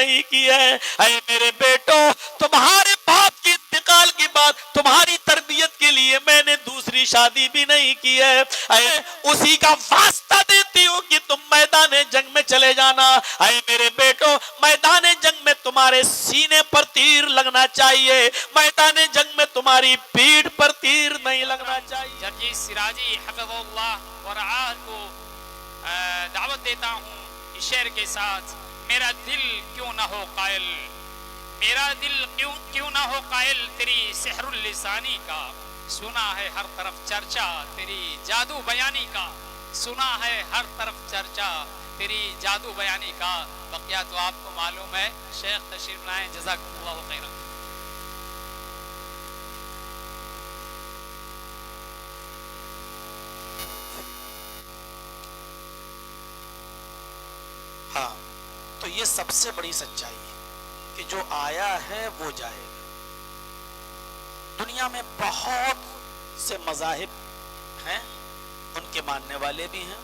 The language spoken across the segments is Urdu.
نہیں کی ہے۔ اے میرے بیٹو، تمہارے باپ کے انتقال کے بعد تمہاری تربیت کے لیے میں نے دوسری شادی بھی نہیں کی ہے۔ اے اسی کا واسطہ دیتی ہوں کہ تم میدان جنگ میں چلے جانا۔ اے میرے بیٹو، میدان جنگ میں تمہارے سینے پر تیر لگنا چاہیے، میدان جنگ میں تمہاری پیٹھ پر تیر نہیں لگنا چاہیے۔ جرجیس سراجی حفظ اللہ ورعاہ کو دعوت دیتا ہوں اس شعر کے ساتھ: میرا دل کیوں نہ ہو قائل، میرا دل کیوں نہ ہو قائل تیری سحر اللسانی کا، سنا ہے ہر طرف چرچا تیری جادو بیانی کا، سنا ہے ہر طرف چرچا تیری جادو بیانی کا۔ بقیہ تو آپ کو معلوم ہے۔ شیخ تشریف لائیں، جزاکم اللہ خیرا۔ ہاں، تو یہ سب سے بڑی سچائی ہے کہ جو آیا ہے وہ جائے گا۔ دنیا میں بہت سے مذاہب ہیں، ان کے ماننے والے بھی ہیں،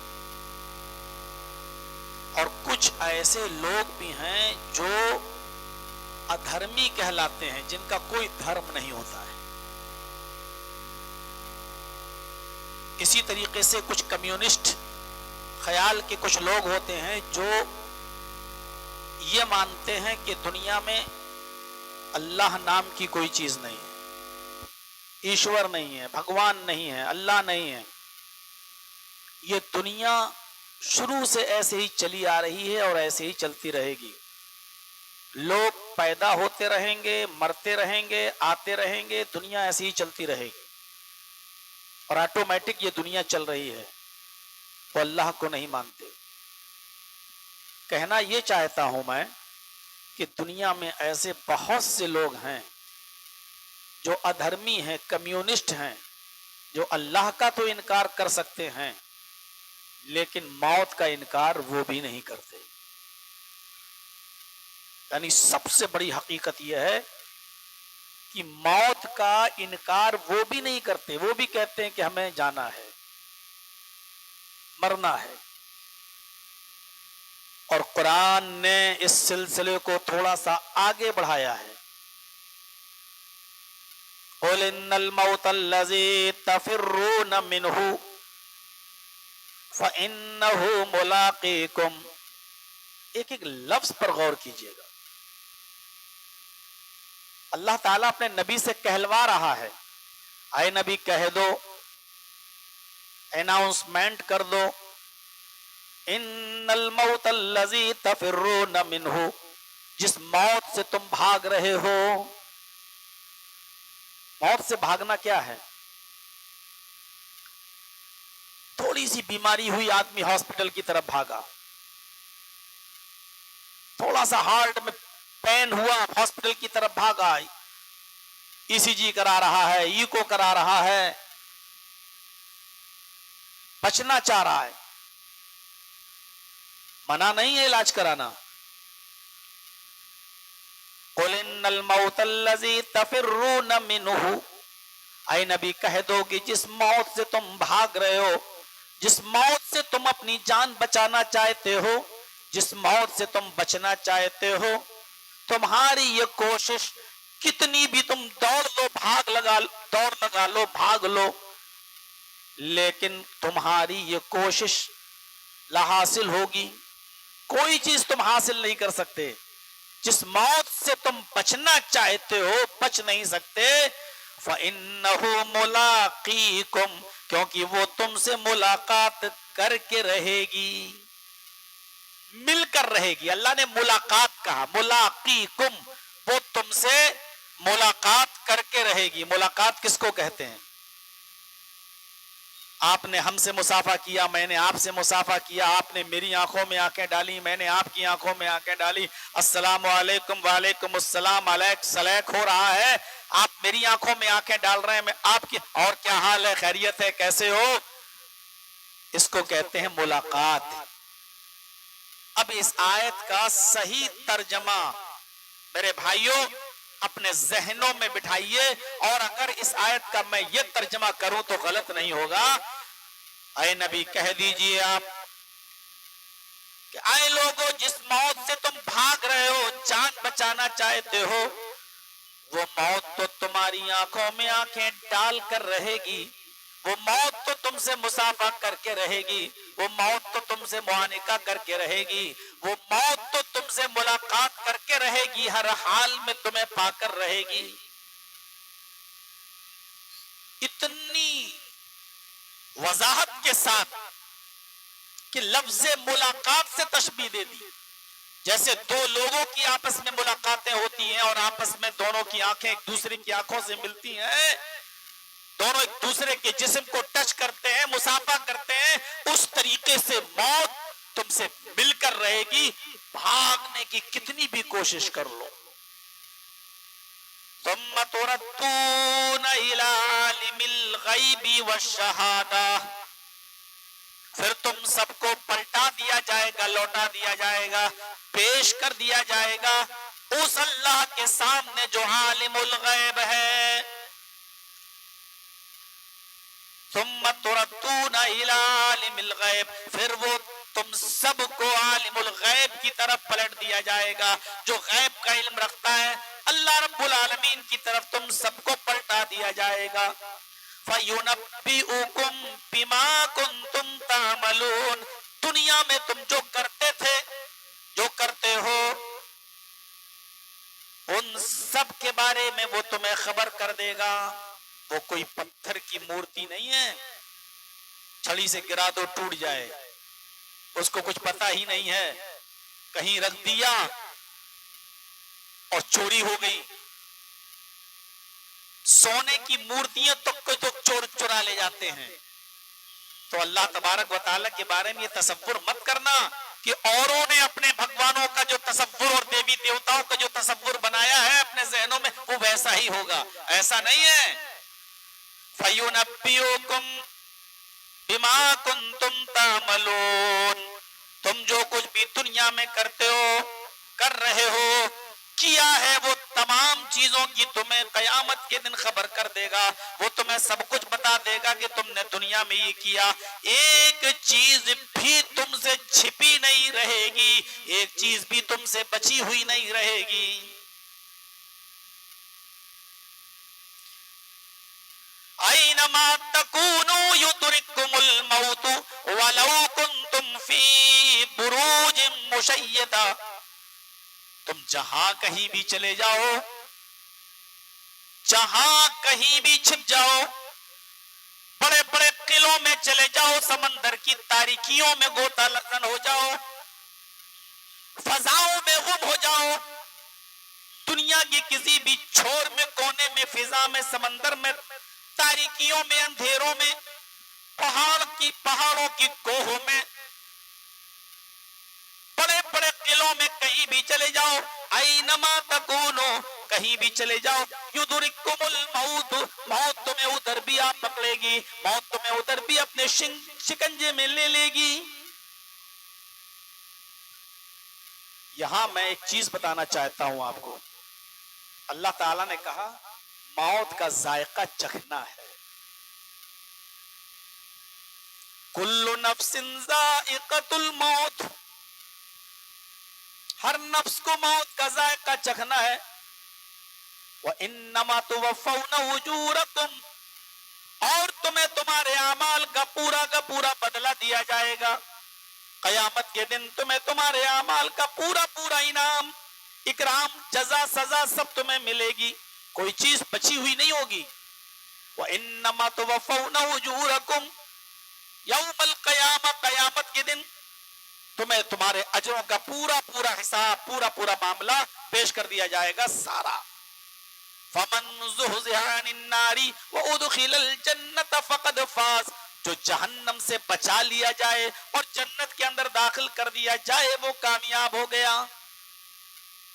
اور کچھ ایسے لوگ بھی ہیں جو ادھرمی کہلاتے ہیں، جن کا کوئی دھرم نہیں ہوتا ہے۔ اسی طریقے سے کچھ کمیونسٹ خیال کے کچھ لوگ ہوتے ہیں جو یہ مانتے ہیں کہ دنیا میں اللہ نام کی کوئی چیز نہیں ہے، ایشور نہیں ہے، بھگوان نہیں ہے، اللہ نہیں ہے۔ یہ دنیا شروع سے ایسے ہی چلی آ رہی ہے اور ایسے ہی چلتی رہے گی۔ لوگ پیدا ہوتے رہیں گے، مرتے رہیں گے، آتے رہیں گے، دنیا ایسے ہی چلتی رہے گی، اور آٹومیٹک یہ دنیا چل رہی ہے۔ وہ اللہ کو نہیں مانتے۔ کہنا یہ چاہتا ہوں میں کہ دنیا میں ایسے بہت سے لوگ ہیں جو ادھرمی ہیں، کمیونسٹ ہیں، جو اللہ کا تو انکار کر سکتے ہیں لیکن موت کا انکار وہ بھی نہیں کرتے۔ یعنی سب سے بڑی حقیقت یہ ہے کہ موت کا انکار وہ بھی نہیں کرتے، وہ بھی کہتے ہیں کہ ہمیں جانا ہے، مرنا ہے۔ اور قرآن نے اس سلسلے کو تھوڑا سا آگے بڑھایا ہے۔ قُلْ إِنَّ الْمَوْتَ الَّذِي تَفِرُّونَ مِنْهُ فَإِنَّهُ مُلَاقِيكُمْ۔ ایک ایک لفظ پر غور کیجئے گا۔ اللہ تعالیٰ اپنے نبی سے کہلوا رہا ہے، اے نبی کہہ دو، اناؤنسمنٹ کر دو، ان الموت الذی تفرون منہ، جس موت سے تم بھاگ رہے ہو۔ موت سے بھاگنا کیا ہے؟ تھوڑی سی بیماری ہوئی، آدمی ہاسپٹل کی طرف بھاگا، تھوڑا سا ہارٹ میں پین ہوا، ہاسپٹل کی طرف بھاگا، ای سی جی کرا رہا ہے، ایکو کرا رہا ہے، بچنا چاہ رہا ہے۔ منع نہیں ہے علاج کرانا۔ قُلْ إِنَّ الْمَوْتَ الَّذِي تَفِرُّونَ مِنْهُ، اے نبی کہہ دو کہ جس موت سے تم بھاگ رہے ہو، جس موت سے تم اپنی جان بچانا چاہتے ہو، جس موت سے تم بچنا چاہتے ہو، تمہاری یہ کوشش کتنی بھی تم دوڑ لو، دوڑ لگا لو، بھاگ لو، لیکن تمہاری یہ کوشش لا حاصل ہوگی۔ کوئی چیز تم حاصل نہیں کر سکتے۔ جس موت سے تم بچنا چاہتے ہو، بچ نہیں سکتے۔ فَإِنَّهُ مُلَاقِيكُمْ، کیونکہ وہ تم سے ملاقات کر کے رہے گی، مل کر رہے گی۔ اللہ نے ملاقات کہا، ملاقیکم، وہ تم سے ملاقات کر کے رہے گی۔ ملاقات کس کو کہتے ہیں؟ آپ نے ہم سے مصافحہ کیا، میں نے آپ سے مصافحہ کیا، آپ نے میری آنکھوں میں آنکھیں ڈالی، میں نے آپ کی آنکھوں میں آنکھیں ڈالی، السلام علیکم وعلیکم السلام، علیک سلیک ہو رہا ہے، آپ میری آنکھوں میں آنکھیں ڈال رہے ہیں، میں آپ کی، اور کیا حال ہے، خیریت ہے، کیسے ہو؟ اس کو کہتے ہیں ملاقات۔ اب اس آیت کا صحیح ترجمہ میرے بھائیوں اپنے ذہنوں میں بٹھائیے، اور اگر اس آیت کا میں یہ ترجمہ کروں تو غلط نہیں ہوگا۔ اے نبی کہہ دیجئے آپ کہ آئے لوگوں جس موت سے تم بھاگ رہے ہو، جان بچانا چاہتے ہو، وہ موت تو تمہاری آنکھوں میں آنکھیں ڈال کر رہے گی، وہ موت تو تم سے مسافہ کر کے رہے گی، وہ موت تو تم سے معانقہ کر کے رہے گی، وہ موت تو تم سے ملاقات کر کے رہے گی، ہر حال میں تمہیں پا کر رہے گی۔ اتنی وضاحت کے ساتھ کہ لفظ ملاقات سے تشبیہ دے دی، جیسے دو لوگوں کی آپس میں ملاقاتیں ہوتی ہیں اور آپس میں دونوں کی آنکھیں ایک دوسرے کی آنکھوں سے ملتی ہیں، دونوں ایک دوسرے کے جسم کو ٹچ کرتے ہیں، مسافہ کرتے ہیں، اس طریقے سے موت تم سے مل کر رہے گی، بھاگنے کی کتنی بھی کوشش کر لو۔ ثم تردون الى عالم الغیب والشہادہ، پھر تم سب کو پلٹا دیا جائے گا، لوٹا دیا جائے گا، پیش کر دیا جائے گا اس اللہ کے سامنے جو عالم الغیب ہے۔ ثم تردون الى عالم الغیب، پھر وہ تم سب کو عالم الغیب کی طرف پلٹ دیا جائے گا، جو غیب کا علم رکھتا ہے، اللہ رب العالمین کی طرف تم سب کو پلٹا دیا جائے گا۔ فَيُنَبِّئُكُمْ بِمَا كُنْتُمْ تَعْمَلُونَ، دنیا میں تم جو کرتے تھے، جو کرتے ہو، ان سب کے بارے میں وہ تمہیں خبر کر دے گا۔ وہ کوئی پتھر کی مورتی نہیں ہے، چھڑی سے گرا دو ٹوٹ جائے، اس کو کچھ پتا ہی نہیں ہے، کہیں رکھ دیا اور چوری ہو گئی۔ سونے کی مورتیاں تو چور چرا لے جاتے ہیں۔ تو اللہ تبارک و تعالیٰ کے بارے میں یہ تصور مت کرنا کہ اوروں نے اپنے بھگوانوں کا جو تصور اور دیوی دیوتاؤں کا جو تصور بنایا ہے اپنے ذہنوں میں وہ ویسا ہی ہوگا، ایسا نہیں ہے۔ فَيُنَبِّئُكُمْ بِمَا كُنْتُمْ تَعْمَلُونَ، تم جو کچھ بھی دنیا میں کرتے ہو، کر رہے ہو، کیا ہے، وہ تمام چیزوں کی تمہیں قیامت کے دن خبر کر دے گا، وہ تمہیں سب کچھ بتا دے گا کہ تم نے دنیا میں یہ کیا، ایک چیز بھی تم سے چھپی نہیں رہے گی، ایک چیز بھی تم سے بچی ہوئی نہیں رہے گی۔ اینما تکونوا یدرککم الموت ولو کنتم فی بروج مشیدہ، تم جہاں کہیں بھی چلے جاؤ، جہاں کہیں بھی چھپ جاؤ، بڑے بڑے قلعوں میں چلے جاؤ، سمندر کی تاریکیوں میں غوطہ لگن ہو جاؤ، فضاؤں میں غم ہو جاؤ، دنیا کی کسی بھی چھور میں، کونے میں، فضا میں، سمندر میں، تاریکیوں میں، اندھیروں میں، پہاڑوں کی کوہوں میں، بڑے بڑے قلعوں میں کہیں بھی چلے جاؤ، اینما تکونو، کہیں بھی چلے جاؤ، یدرککم الموت، موت تمہیں ادھر بھی آ پکڑے گی، موت تمہیں ادھر بھی اپنے شکنجے میں لے لے گی۔ یہاں میں ایک چیز بتانا چاہتا ہوں آپ کو، اللہ تعالیٰ نے کہا موت کا ذائقہ چکھنا ہے، کل نفس ذائقۃ الموت، ہر نفس کو موت کا ذائقہ چکھنا ہے، وَإِنَّمَا تُوَفَّوْنَ أُجُورَكُمْ، اور تمہیں تمہارے اعمال کا پورا بدلہ دیا جائے گا، قیامت کے دن تمہیں تمہارے اعمال کا پورا انعام، اکرام، جزا، سزا سب تمہیں ملے گی، کوئی چیز بچی ہوئی نہیں ہوگی۔ وَإِنَّمَا تُوَفَّوْنَ أُجُورَكُمْ، یوم القیامہ، قیامت کے دن تمہیں تمہارے اجروں کا پورا حساب، پورا معاملہ پیش کر دیا جائے گا سارا۔ فَمَنْ زُحْزِحَ عَنِ النَّارِ وَأُدْخِلَ الْجَنَّةَ فَقَدْ فَازَ، جو جہنم سے بچا لیا جائے اور جنت کے اندر داخل کر دیا جائے وہ کامیاب ہو گیا۔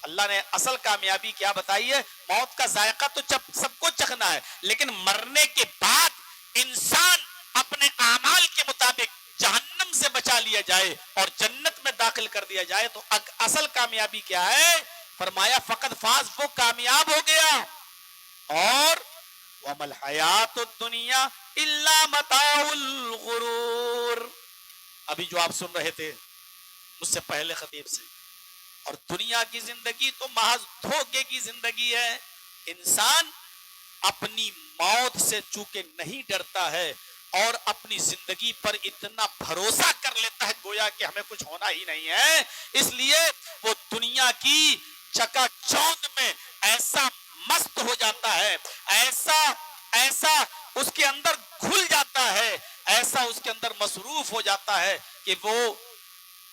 اللہ نے اصل کامیابی کیا بتائی ہے؟ موت کا ذائقہ تو سب کو چکھنا ہے، لیکن مرنے کے بعد انسان اپنے اعمال کے مطابق جہنم سے بچا لیا جائے اور جنت میں داخل کر دیا جائے تو اصل کامیابی کیا ہے؟ فرمایا فقد فاز، وہ کامیاب ہو گیا۔ اور وَمَا الْحَيَاةُ الدُّنْيَا إِلَّا مَتَاعُ الْغُرُورِ، ابھی جو آپ سن رہے تھے اس سے پہلے خطیب سے. اور دنیا کی زندگی تو محض دھوکے کی زندگی ہے. انسان اپنی موت سے چونکہ نہیں ڈرتا ہے اور اپنی زندگی پر اتنا بھروسہ کر لیتا ہے گویا کہ ہمیں کچھ ہونا ہی نہیں ہے، اس لیے وہ دنیا کی چکا چوند میں ایسا مست ہو جاتا ہے، ایسا اس کے اندر گھل جاتا ہے، ایسا اس کے اندر مصروف ہو جاتا ہے کہ وہ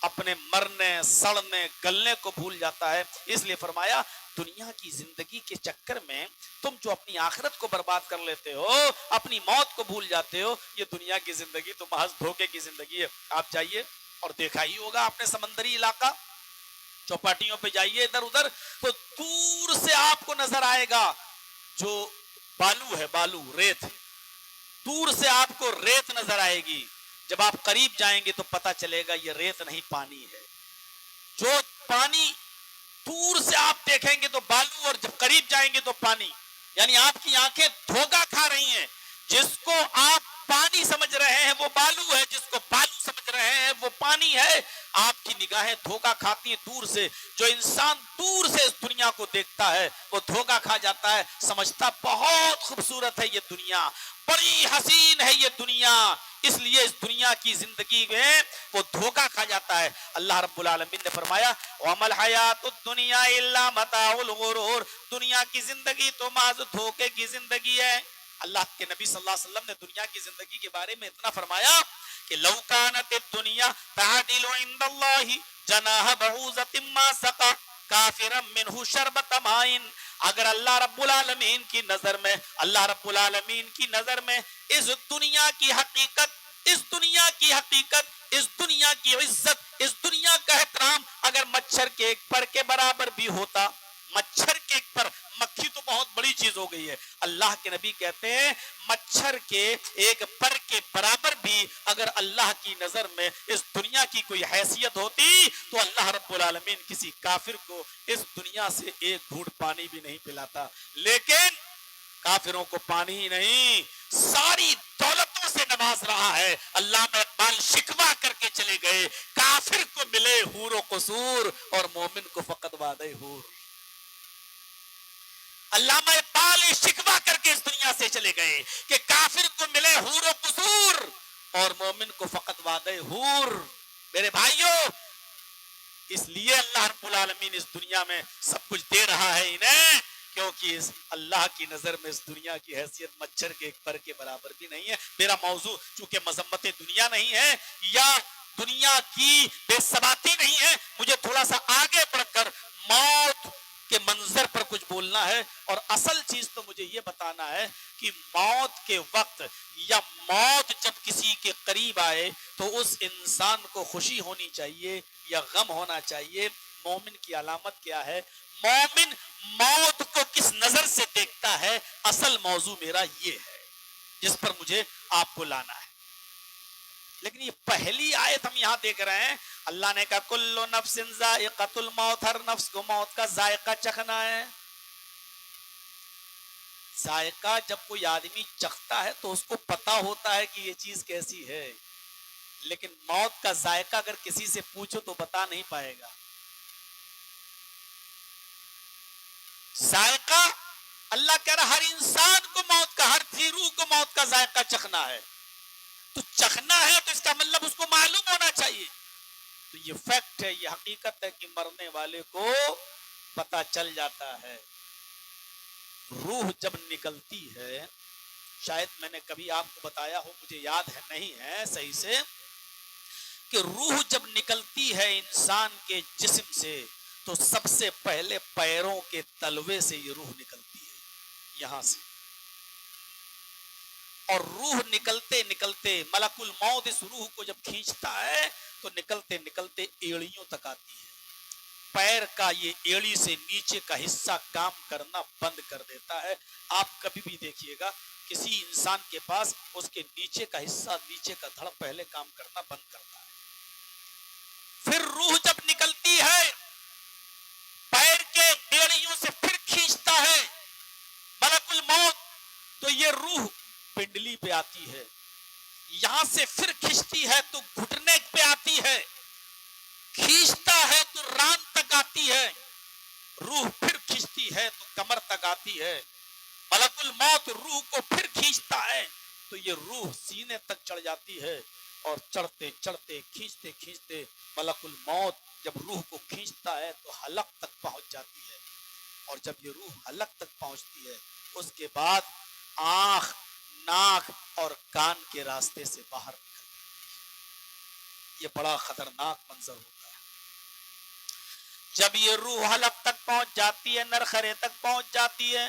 اپنے مرنے سڑنے گلنے کو بھول جاتا ہے. اس لیے فرمایا دنیا کی زندگی کے چکر میں تم جو اپنی آخرت کو برباد کر لیتے ہو، اپنی موت کو بھول جاتے ہو، یہ دنیا کی زندگی تو محض دھوکے کی زندگی ہے. آپ جائیے اور دیکھا ہی ہوگا آپ نے سمندری علاقہ، چوپاٹیوں پہ جائیے ادھر ادھر تو دور سے آپ کو نظر آئے گا جو بالو ہے، بالو ریت، دور سے آپ کو ریت نظر آئے گی. جب آپ قریب جائیں گے تو پتا چلے گا یہ ریت نہیں پانی ہے. جو پانی دور سے آپ دیکھیں گے تو بالو، اور جب قریب جائیں گے تو پانی. یعنی آپ کی آنکھیں دھوکا کھا رہی ہیں. جس کو آپ پانی سمجھ رہے ہیں وہ بالو ہے، جس کو بالو سمجھ رہے ہیں وہ پانی ہے. آپ کی نگاہیں دھوکا کھاتی ہیں دور سے. جو انسان دور سے اس دنیا کو دیکھتا ہے وہ دھوکا کھا جاتا ہے، سمجھتا بہت خوبصورت ہے یہ دنیا، بڑی حسین ہے یہ دنیا. اس لیے اس دنیا کی زندگی میں وہ دھوکا کھا جاتا ہے. اللہ رب العالمین نے فرمایا وَمَا الْحَيَاةُ الدُّنْيَا إِلَّا مَتَاعُ الْغُرُورِ، دنیا کی زندگی تو محض دھوکے کی زندگی ہے. اللہ کے نبی صلی اللہ علیہ وسلم نے دنیا کی زندگی کے بارے میں اتنا فرمایا کہ لَوْ كَانَتِ الدُّنْيَا تَعْدِلُ عِنْدَ اللَّهِ جَنَاحَ بَعُوضَةٍ مَا سَقَىٰ كَافِرًا مِّنْهُ شَرْبَةَ مَاءٍ. اگر اللہ رب العالمین کی نظر میں، اللہ رب العالمین کی نظر میں اس دنیا کی حقیقت، اس دنیا کی حقیقت، اس دنیا کی عزت، اس دنیا کا احترام اگر مچھر کے ایک پر کے برابر بھی ہوتا، مچھر کے ایک پر، مکھی تو بہت بڑی چیز ہو گئی ہے، اللہ کے نبی کہتے ہیں مچھر کے ایک پر کے برابر بھی اگر اللہ کی نظر میں اس دنیا کی کوئی حیثیت ہوتی تو اللہ رب العالمین کسی کافر کو اس دنیا سے ایک گھونٹ پانی بھی نہیں پلاتا. لیکن کافروں کو پانی ہی نہیں، ساری دولتوں سے نواز رہا ہے. علامہ اقبال شکوہ کر کے چلے گئے کافر کو ملے حور و قصور اور مومن کو فقط وعدہ حور. علامہ اقبال شکوہ کر کے اس دنیا سے چلے گئے کہ کافر کو ملے حور و قصور اور مومن کو فقط وعدہ حور. میرے بھائیوں، اس لیے اللہ رب العالمین اس دنیا میں سب کچھ دے رہا ہے انہیں، کیونکہ اس اللہ کی نظر میں اس دنیا کی حیثیت مچھر کے ایک پر کے برابر بھی نہیں ہے. میرا موضوع چونکہ مذمت دنیا نہیں ہے یا دنیا کی بے ثباتی نہیں ہے، مجھے تھوڑا سا آگے بڑھ کر موت کے منظر پر کچھ بولنا ہے. اور اصل چیز تو مجھے یہ بتانا ہے کہ موت کے وقت یا موت جب کسی کے قریب آئے تو اس انسان کو خوشی ہونی چاہیے یا غم ہونا چاہیے. مومن کی علامت کیا ہے، مومن موت کو کس نظر سے دیکھتا ہے، اصل موضوع میرا یہ ہے جس پر مجھے آپ کو لانا ہے. لیکن یہ پہلی آیت ہم یہاں دیکھ رہے ہیں، اللہ نے کہا کل نفس ذائقۃ الموت، ہر نفس کو موت کا ذائقہ چکھنا ہے. ذائقہ جب کوئی آدمی چکھتا ہے تو اس کو پتا ہوتا ہے کہ یہ چیز کیسی ہے، لیکن موت کا ذائقہ اگر کسی سے پوچھو تو بتا نہیں پائے گا. ذائقہ اللہ کہہ رہا ہر انسان کو موت کا، ہر جی روح کو موت کا ذائقہ چکھنا ہے. تو چکھنا ہے تو اس کا مطلب اس کو معلوم ہونا چاہیے. تو یہ فیکٹ ہے، یہ حقیقت ہے کہ مرنے والے کو پتا چل جاتا ہے. روح جب نکلتی ہے، شاید میں نے کبھی آپ کو بتایا ہو، مجھے یاد ہے نہیں ہے صحیح سے، کہ روح جب نکلتی ہے انسان کے جسم سے تو سب سے پہلے پیروں کے تلوے سے یہ روح نکلتی ہے، یہاں سے. اور روح نکلتے نکلتے ملک الموت اس روح کو جب کھینچتا ہے تو نکلتے نکلتے ایڑیوں تک آتی ہے. پیر کا یہ ایڑی سے نیچے کا حصہ کام کرنا بند کر دیتا ہے. آپ کبھی بھی دیکھیے گا کسی انسان کے پاس اس کے نیچے کا حصہ، نیچے کا دھڑ پہلے کام کرنا بند کرتا ہے. پھر روح جب نکلتی ہے پیر کے ایڑیوں سے پھر کھینچتا ہے ملک الموت، تو یہ روح پنڈلی پہ آتی ہے. یہاں سے پھر کھینچتی ہے تو گھٹنے پہ آتی ہے. کھینچتا ہے تو ران تک آتی ہے، روح پھر کھینچتی ہے تو کمر تک آتی ہے، ملک الموت روح کو پھر کھینچتا ہے تو یہ روح سینے تک چڑھ جاتی ہے، اور چڑھتے چڑھتے کھینچتے کھینچتے ملک الموت جب روح کو کھینچتا ہے تو حلق تک پہنچ جاتی ہے، اور جب یہ روح حلق تک پہنچتی ہے اس کے بعد آنکھ، ناک اور کان کے راستے سے باہر نکلتی ہے۔ یہ بڑا خطرناک منظر ہوتا ہے جب یہ روح حلق تک پہنچ جاتی ہے، نرخرے تک پہنچ جاتی ہے،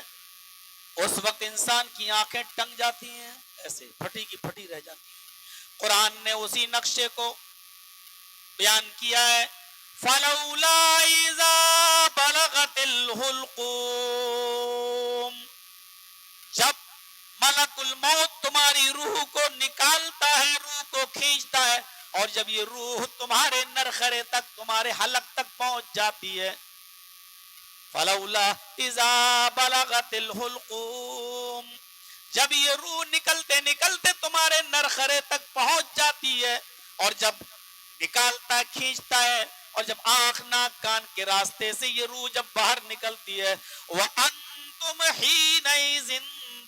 اس وقت انسان کی آنکھیں ٹنگ جاتی ہیں، ایسے پھٹی کی پھٹی رہ جاتی ہیں۔ قرآن نے اسی نقشے کو بیان کیا ہے، فَلَوْلَا إِذَا بَلَغَتِ الْحُلْقُومَ، جب ملک الموت تمہاری روح کو نکالتا ہے، روح کو کھینچتا ہے، اور جب یہ روح تمہارے نرخرے تک، تمہارے حلق تک پہنچ جاتی ہے، فَلَوْلَا إِذَا بَلَغَتِ الْحُلْقُومَ، جب یہ روح نکلتے نکلتے تمہارے نرخرے تک پہنچ جاتی ہے، اور جب نکالتا ہے، کھینچتا ہے، اور جب آنکھ ناک کان کے راستے سے یہ روح جب باہر نکلتی ہے، وَأَنْتُمْ حِينَئِذٍ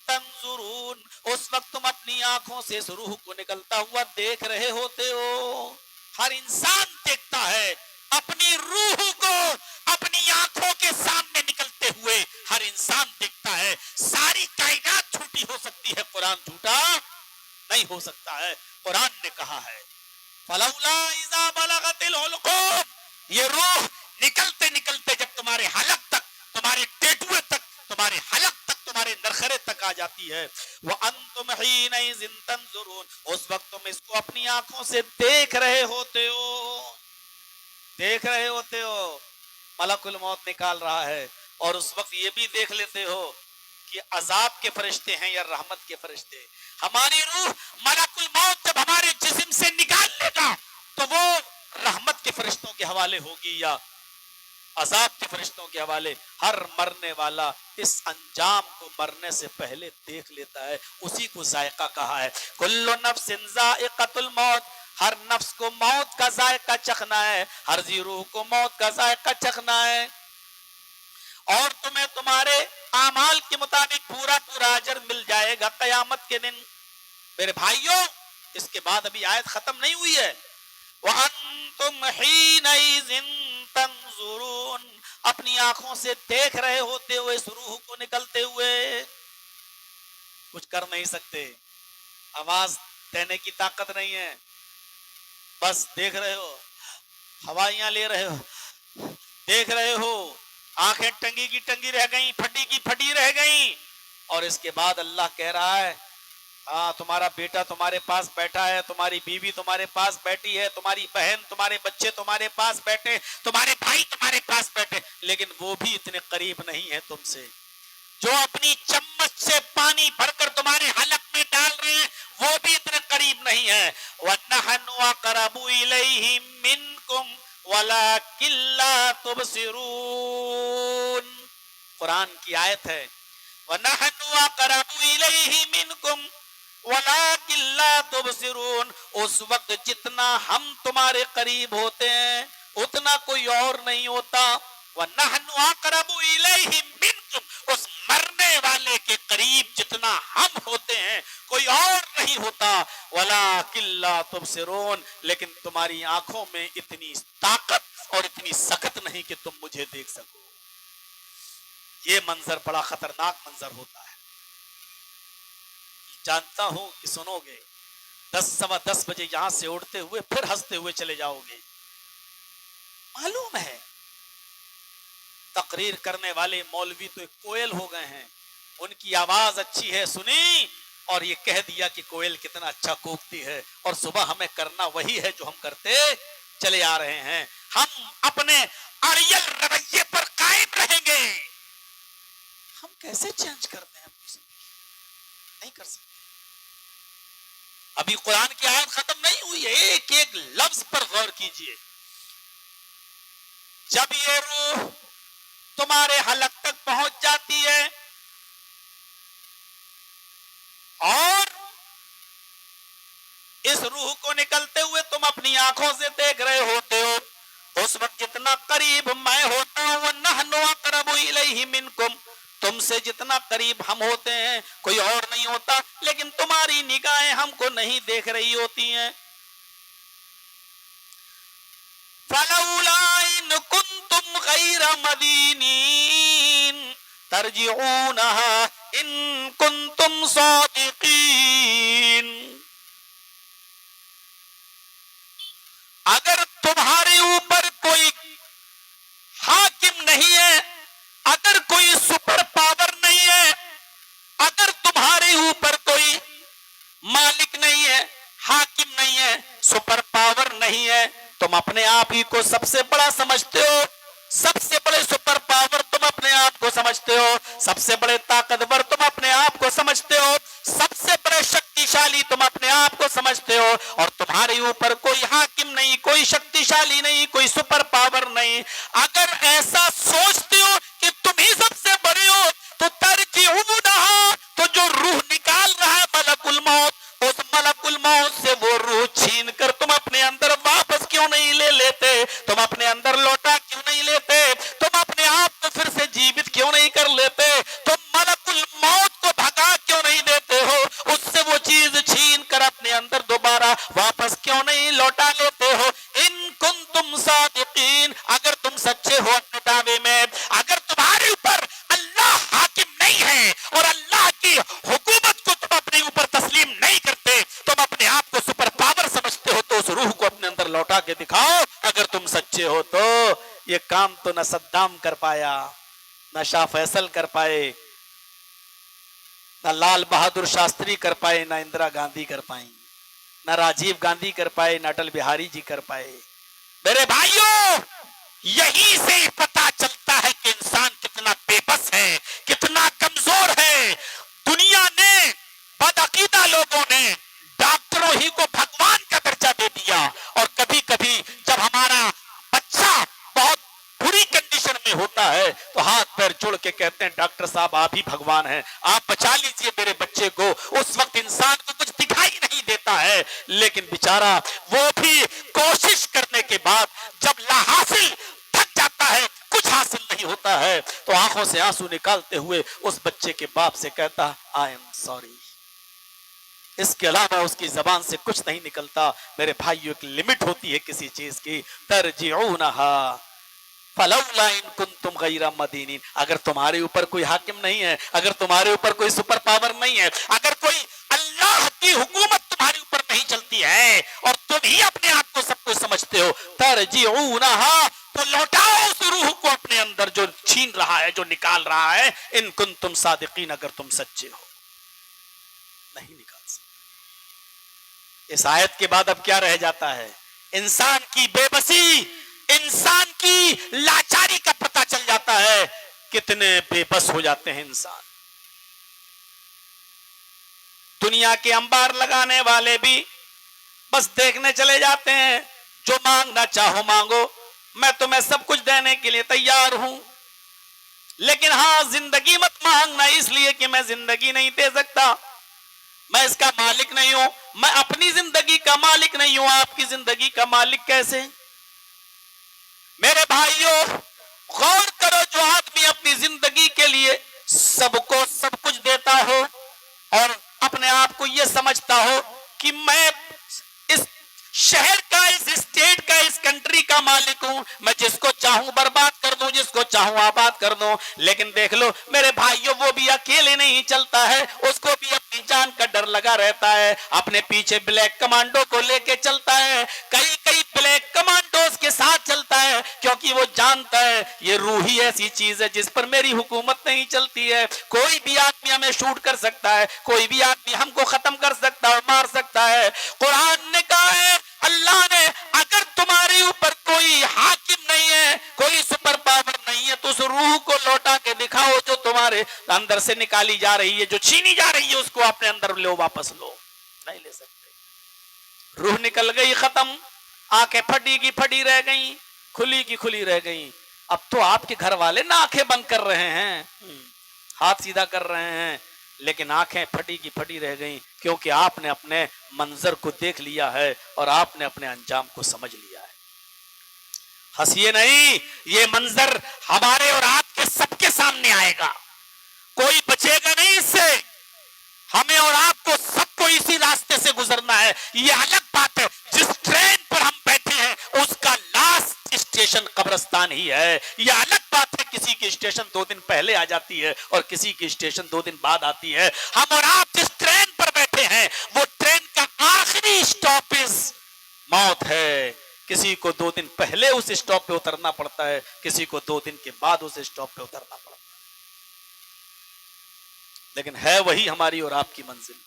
تَنْظُرُونَ، اس وقت تم اپنی آنکھوں سے اس روح کو نکلتا ہوا دیکھ رہے ہوتے ہو۔ ہر انسان دیکھتا ہے اپنی روح کو اپنی آنکھوں کے سامنے نکلتے ہوئے، ہر انسان دیکھتا ہے۔ ساری کائنات جھوٹی ہو سکتی ہے، قرآن جھوٹا نہیں ہو سکتا ہے۔ قرآن نے کہا ہے فَلَوْلَا إِذَا بَلَغَتِ الْحُلْقُومَ، یہ روح نکلتے نکلتے جب تمہارے حلق تک، تمہارے ٹیٹوے تک، تمہارے حلق تک، تمہارے نرخرے تک آ جاتی ہے، وَأَنْتُمْ حِينَئِذٍ تَنْظُرُونَ، اس وقت تم اس کو اپنی آنکھوں سے دیکھ رہے ہوتے ہو، دیکھ رہے ہوتے ہو۔ ملک الموت نکال رہا ہے، اور اس وقت یہ بھی دیکھ لیتے ہو کہ عذاب کے فرشتے ہیں یا رحمت کے فرشتے۔ ہماری روح ملک الموت جب ہمارے جسم سے نکال لے گا تو وہ رحمت کے فرشتوں کے حوالے ہوگی یا عذاب کے فرشتوں کے حوالے۔ ہر مرنے والا اس انجام کو مرنے سے پہلے دیکھ لیتا ہے، اسی کو ذائقہ کہا ہے۔ کل نفس ذائقۃ الموت، ہر نفس کو موت کا ذائقہ چکھنا ہے، ہر ذی روح کو موت کا ذائقہ چکھنا ہے، اور تمہیں تمہارے اعمال کے مطابق پورا پورا اجر مل جائے گا قیامت کے دن۔ میرے بھائیوں، اس کے بعد ابھی آیت ختم نہیں ہوئی ہے۔ وَأَنْتُمْ حِينَئِذٍ تَنْظُرُونَ، اپنی آنکھوں سے دیکھ رہے ہوتے ہوئے اس روح کو نکلتے ہوئے، کچھ کر نہیں سکتے، آواز دینے کی طاقت نہیں ہے، بس دیکھ رہے ہو، ہوائیاں لے رہے ہو، دیکھ رہے ہو، آنکھیں ٹنگی کی ٹنگی رہ گئیں، پھٹی کی پھٹی رہ گئیں، اور اس کے بعد اللہ کہہ رہا ہے ہاں تمہارا بیٹا تمہارے پاس بیٹھا ہے، تمہاری بیوی تمہارے پاس بیٹھی ہے، تمہاری بہن، تمہارے بچے تمہارے پاس بیٹھے، تمہارے بھائی تمہارے پاس بیٹھے، لیکن وہ بھی اتنے قریب نہیں ہے تم سے۔ جو اپنی چمچ سے پانی بھر کر تمہارے حلق میں ڈال رہے ہیں وہ بھی اتنے قریب نہیں ہے۔ وَنَحْنُ أَقْرَبُ إِلَيْهِ مِنْكُمْ وَلَكِنْ لَا تُبْصِرُونَ، قرآن کی آیت ہے وَنَحْنُ أَقْرَبُ إِلَيْهِ مِنْكُمْ وَلَكِنْ لَا تُبْصِرُونَ، اس وقت جتنا ہم تمہارے قریب ہوتے ہیں اتنا کوئی اور نہیں ہوتا۔ وَنَحْنُ أَقْرَبُ إِلَيْهِ مِنْكُمْ، اس مرنے والے کے قریب جتنا ہم ہوتے ہیں کوئی اور نہیں ہوتا۔ وَلَكِنْ لَا تُبْصِرُونَ، لیکن تمہاری آنکھوں میں اتنی طاقت اور اتنی سخت نہیں کہ تم مجھے دیکھ سکو۔ یہ منظر بڑا خطرناک منظر ہوتا ہے، جانتا ہوں کہ سنو گے، 10 بجے یہاں سے اڑتے ہوئے پھر ہنستے ہوئے چلے جاؤ گے۔ معلوم ہے تقریر کرنے والے مولوی تو ایک کوئل ہو گئے ہیں، ان کی آواز اچھی ہے سنی، اور یہ کہہ دیا کہ کوئل کتنا اچھا کوکتی ہے، اور صبح ہمیں کرنا وہی ہے جو ہم کرتے چلے آ رہے ہیں۔ ہم اپنے اڑیل رویے پر قائم رہیں گے۔ ہم کیسے چینج کرتے ہیں اپنی زندگی؟ نہیں کر سکتے۔ ابھی قرآن کی آیت ختم نہیں ہوئی ہے، ایک ایک لفظ پر غور کیجئے۔ جب یہ روح تمہارے حلق تک پہنچ جاتی ہے اور اس روح کو نکلتے ہوئے تم اپنی آنکھوں سے دیکھ رہے ہوتے ہو، اس جتنا قریب میں ہوتا ہوں نحن اقرب الیہ منکم، تم سے جتنا قریب ہم ہوتے ہیں کوئی اور نہیں ہوتا، لیکن تمہاری نگاہیں ہم کو نہیں دیکھ رہی ہوتی ہیں۔ فلولا ان کنتم غیر مدینین ترجعونها ان کنتم صادقین، اگر تمہارے اوپر کوئی حاکم نہیں ہے، اگر کوئی سپر پاور نہیں ہے، اگر تمہارے اوپر کوئی مالک نہیں ہے، حاکم نہیں ہے، سپر پاور نہیں ہے، تم اپنے آپ ہی کو سب سے بڑا سمجھتے ہو، سب سے بڑے سپر پاور تم اپنے آپ کو سمجھتے ہو، سب سے بڑے طاقتور تم اپنے آپ کو سمجھتے ہو، سب سے بڑے شکتیشالی تم اپنے آپ کو سمجھتے ہو، اور تمہارے اوپر کوئی حاکم نہیں، کوئی شکتیشالی نہیں، کوئی سپر پاور نہیں، اگر ایسا سوچتے ہو کہ تم ہی سب سے بڑے ہو تو ترجعونہا، تو جو روح نکال رہا ہے ملک الموت، اس ملک الموت سے وہ روح چھین کر تم اپنے اندر واپس کیوں نہیں لے لیتے؟ تم اپنے اندر لوٹا کیوں نہیں لیتے؟ تم اپنے آپ کو پھر سے جیوت کیوں نہیں کر لیتے؟ تم ملک الموت کو بھگا کیوں نہیں دیتے ہو؟ اس سے وہ چیز چھین کر اپنے اندر دوبارہ واپس کیوں نہیں لوٹا لیتے ہو؟ ان کنتم صادقین، اگر تم سچے ہو اپنے دعوے میں، اگر تمہارے اوپر اللہ حاکم نہیں ہے اور اللہ کی حکومت کو تم اپنے اوپر تسلیم نہیں کرتے، تم اپنے آپ کو سپر پاور سمجھتے ہو، تو اس روح کو اپنے اندر لوٹا کے دکھاؤ اگر تم سچے ہو تو۔ یہ کام تو نہ صدام کر پایا، نہ شاہ فیصل کر پائے، نہ لال بہادر شاستری کر پائے، نہ اندرا گاندھی کر پائیں، نہ راجیو گاندھی کر پائے، نہ اٹل بہاری جی کر پائے۔ میرے بھائیوں، یہی سے پتا چلتا ہے کہ انسان کتنا بے بس ہے، کتنا کمزور ہے۔ دنیا نے، بدعقیدہ لوگوں نے ڈاکٹروں ہی کو بھگوان کا درجہ دے دیا، اور کبھی کبھی جب ہمارا بچہ بہت بری کنڈیشن میں ہوتا ہے تو ہاتھ پیر جوڑ کے کہتے ہیں ڈاکٹر صاحب آپ ہی بھگوان ہیں، آپ بچا لیجئے میرے بچے کو۔ اس وقت انسان کو کچھ دکھائی نہیں دیتا ہے، لیکن بیچارہ وہ بھی کوشش کرنے کے بعد جب لا حاصل تھک جاتا ہے، کچھ حاصل نہیں ہوتا ہے، تو آنکھوں سے آنسو نکالتے ہوئے اس بچے کے باپ سے کہتا آئی ایم سوری۔ اس کے علاوہ اس کی زبان سے کچھ نہیں نکلتا۔ میرے بھائیو، ایک لمٹ ہوتی ہے کسی چیز کی۔ ترجعونہا فلولا ان کنتم غیر مدینین، اگر تمہارے اوپر کوئی حاکم نہیں ہے، اگر تمہارے اوپر کوئی سپر پاور نہیں ہے، اگر کوئی اللہ کی حکومت تمہارے اوپر نہیں چلتی ہے اور تم ہی اپنے آپ کو سب کچھ سمجھتے ہو، ترجعونہا، تو لوٹاؤ اس روح کو اپنے اندر جو چھین رہا ہے، جو نکال رہا ہے۔ ان کنتم صادقین، اگر تم سچے ہو۔ نہیں نکال سکتے۔ اس آیت کے بعد اب کیا رہ جاتا ہے؟ انسان کی بے بسی، انسان کی لاچاری کا پتہ چل جاتا ہے۔ کتنے بے بس ہو جاتے ہیں انسان۔ دنیا کے انبار لگانے والے بھی بس دیکھنے چلے جاتے ہیں، جو مانگنا چاہو مانگو، میں تمہیں سب کچھ دینے کے لیے تیار ہوں، لیکن ہاں زندگی مت مانگنا، اس لیے کہ میں زندگی نہیں دے سکتا، میں اس کا مالک نہیں ہوں، میں اپنی زندگی کا مالک نہیں ہوں، آپ کی زندگی کا مالک کیسے؟ میرے بھائیوں، غور کرو، جو آدمی اپنی زندگی کے لیے سب کو سب کچھ دیتا ہو اور اپنے آپ کو یہ سمجھتا ہو کہ میں اس شہر کا، اس اسٹیٹ کا، اس کنٹری کا مالک ہوں، میں جس کو چاہوں برباد کر دوں، جس کو چاہوں آباد کر دوں، لیکن دیکھ لو میرے بھائیوں، وہ بھی اکیلے نہیں چلتا ہے، اس کو بھی اپنی جان کا ڈر لگا رہتا ہے، اپنے پیچھے بلیک کمانڈو کو لے کے چلتا ہے، کئی کئی بلیک کمانڈوز کے ساتھ چلتا ہے، کیونکہ وہ جانتا ہے یہ روح ہی ایسی چیز ہے جس پر میری حکومت نہیں چلتی ہے، کوئی بھی آدمی ہمیں شوٹ کر سکتا ہے، کوئی بھی آدمی ہم کو ختم کر سکتا ہے، مار سکتا ہے۔ قرآن نے کہا ہے، اللہ نے، اگر تمہارے اوپر کوئی حاکم نہیں ہے، کوئی سپر پاور نہیں ہے، تو اس روح کو لوٹا کے دکھاؤ جو تمہارے اندر سے نکالی جا رہی ہے، جو چھینی جا رہی ہے، اس کو اپنے اندر لو، واپس لو۔ نہیں لے سکتے۔ روح نکل گئی، ختم، آنکھیں پھٹی کی پھٹی رہ گئیں، کھلی کی کھلی رہ گئیں۔ اب تو آپ کے گھر والے نہ آنکھیں بند کر رہے ہیں، ہاتھ سیدھا کر رہے ہیں، لیکن آنکھیں پھٹی کی پھٹی رہ گئیں، کیونکہ آپ نے اپنے منظر کو دیکھ لیا ہے اور آپ نے اپنے انجام کو سمجھ لیا ہے۔ ہنسیے نہیں، یہ منظر ہمارے اور آپ کے سب کے سامنے آئے گا، کوئی بچے گا نہیں اس سے، ہمیں اور آپ کو سب کو اسی راستے سے گزرنا ہے۔ یہ الگ بات ہے جس ٹرین پر ہم بیٹھے ہیں اس کا لاسٹ اسٹیشن قبرستان ہی ہے، یہ الگ بات ہے کسی کی اسٹیشن 2 دن پہلے آ جاتی ہے اور کسی کی اسٹیشن 2 دن بعد آتی ہے۔ ہم اور آپ جس ٹرین پر بیٹھے ہیں وہ ٹرین کا آخری اسٹاپز موت ہے، کسی کو 2 دن پہلے اس اسٹاپ پہ اترنا پڑتا ہے، کسی کو 2 دن کے بعد اس اسٹاپ پہ اترنا پڑتا ہے، لیکن ہے وہی ہماری اور آپ کی منزل۔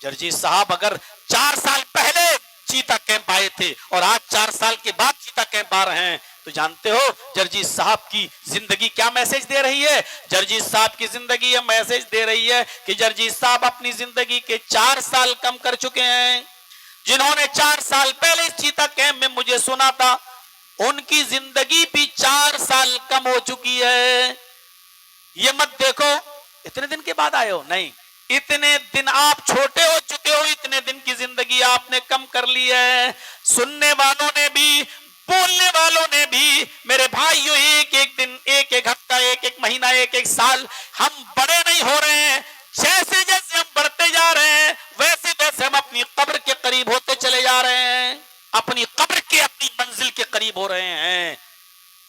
جرجیت صاحب اگر 4 سال پہلے چیتا کیمپ آئے تھے اور آج 4 سال کے بعد چیتا کیمپ آ رہے ہیں تو جانتے ہو جرجیت صاحب کی زندگی کیا میسج دے رہی ہے؟ جرجیت صاحب کی زندگی یہ میسج دے رہی ہے کہ جرجیت صاحب اپنی زندگی کے 4 سال کم کر چکے ہیں۔ جنہوں نے 4 سال پہلے اس چیتا کیمپ میں مجھے سنا تھا ان کی زندگی بھی 4 سال کم ہو چکی ہے۔ یہ مت دیکھو اتنے دن کے بعد آئے ہو، نہیں، اتنے دن آپ چھوٹے ہو چکے ہو، اتنے دن کی زندگی آپ نے کم کر لی ہے۔ سننے والوں نے بھی، بولنے والوں نے بھی، میرے بھائیو، ایک ایک دن، ایک ایک ہفتہ، ایک ایک مہینہ، ایک ایک سال ہم بڑے نہیں ہو رہے ہیں، جیسے جیسے ہم بڑھتے جا رہے ہیں ویسے ویسے ہم اپنی قبر کے قریب ہوتے چلے جا رہے ہیں، اپنی قبر کے، اپنی منزل کے قریب ہو رہے ہیں۔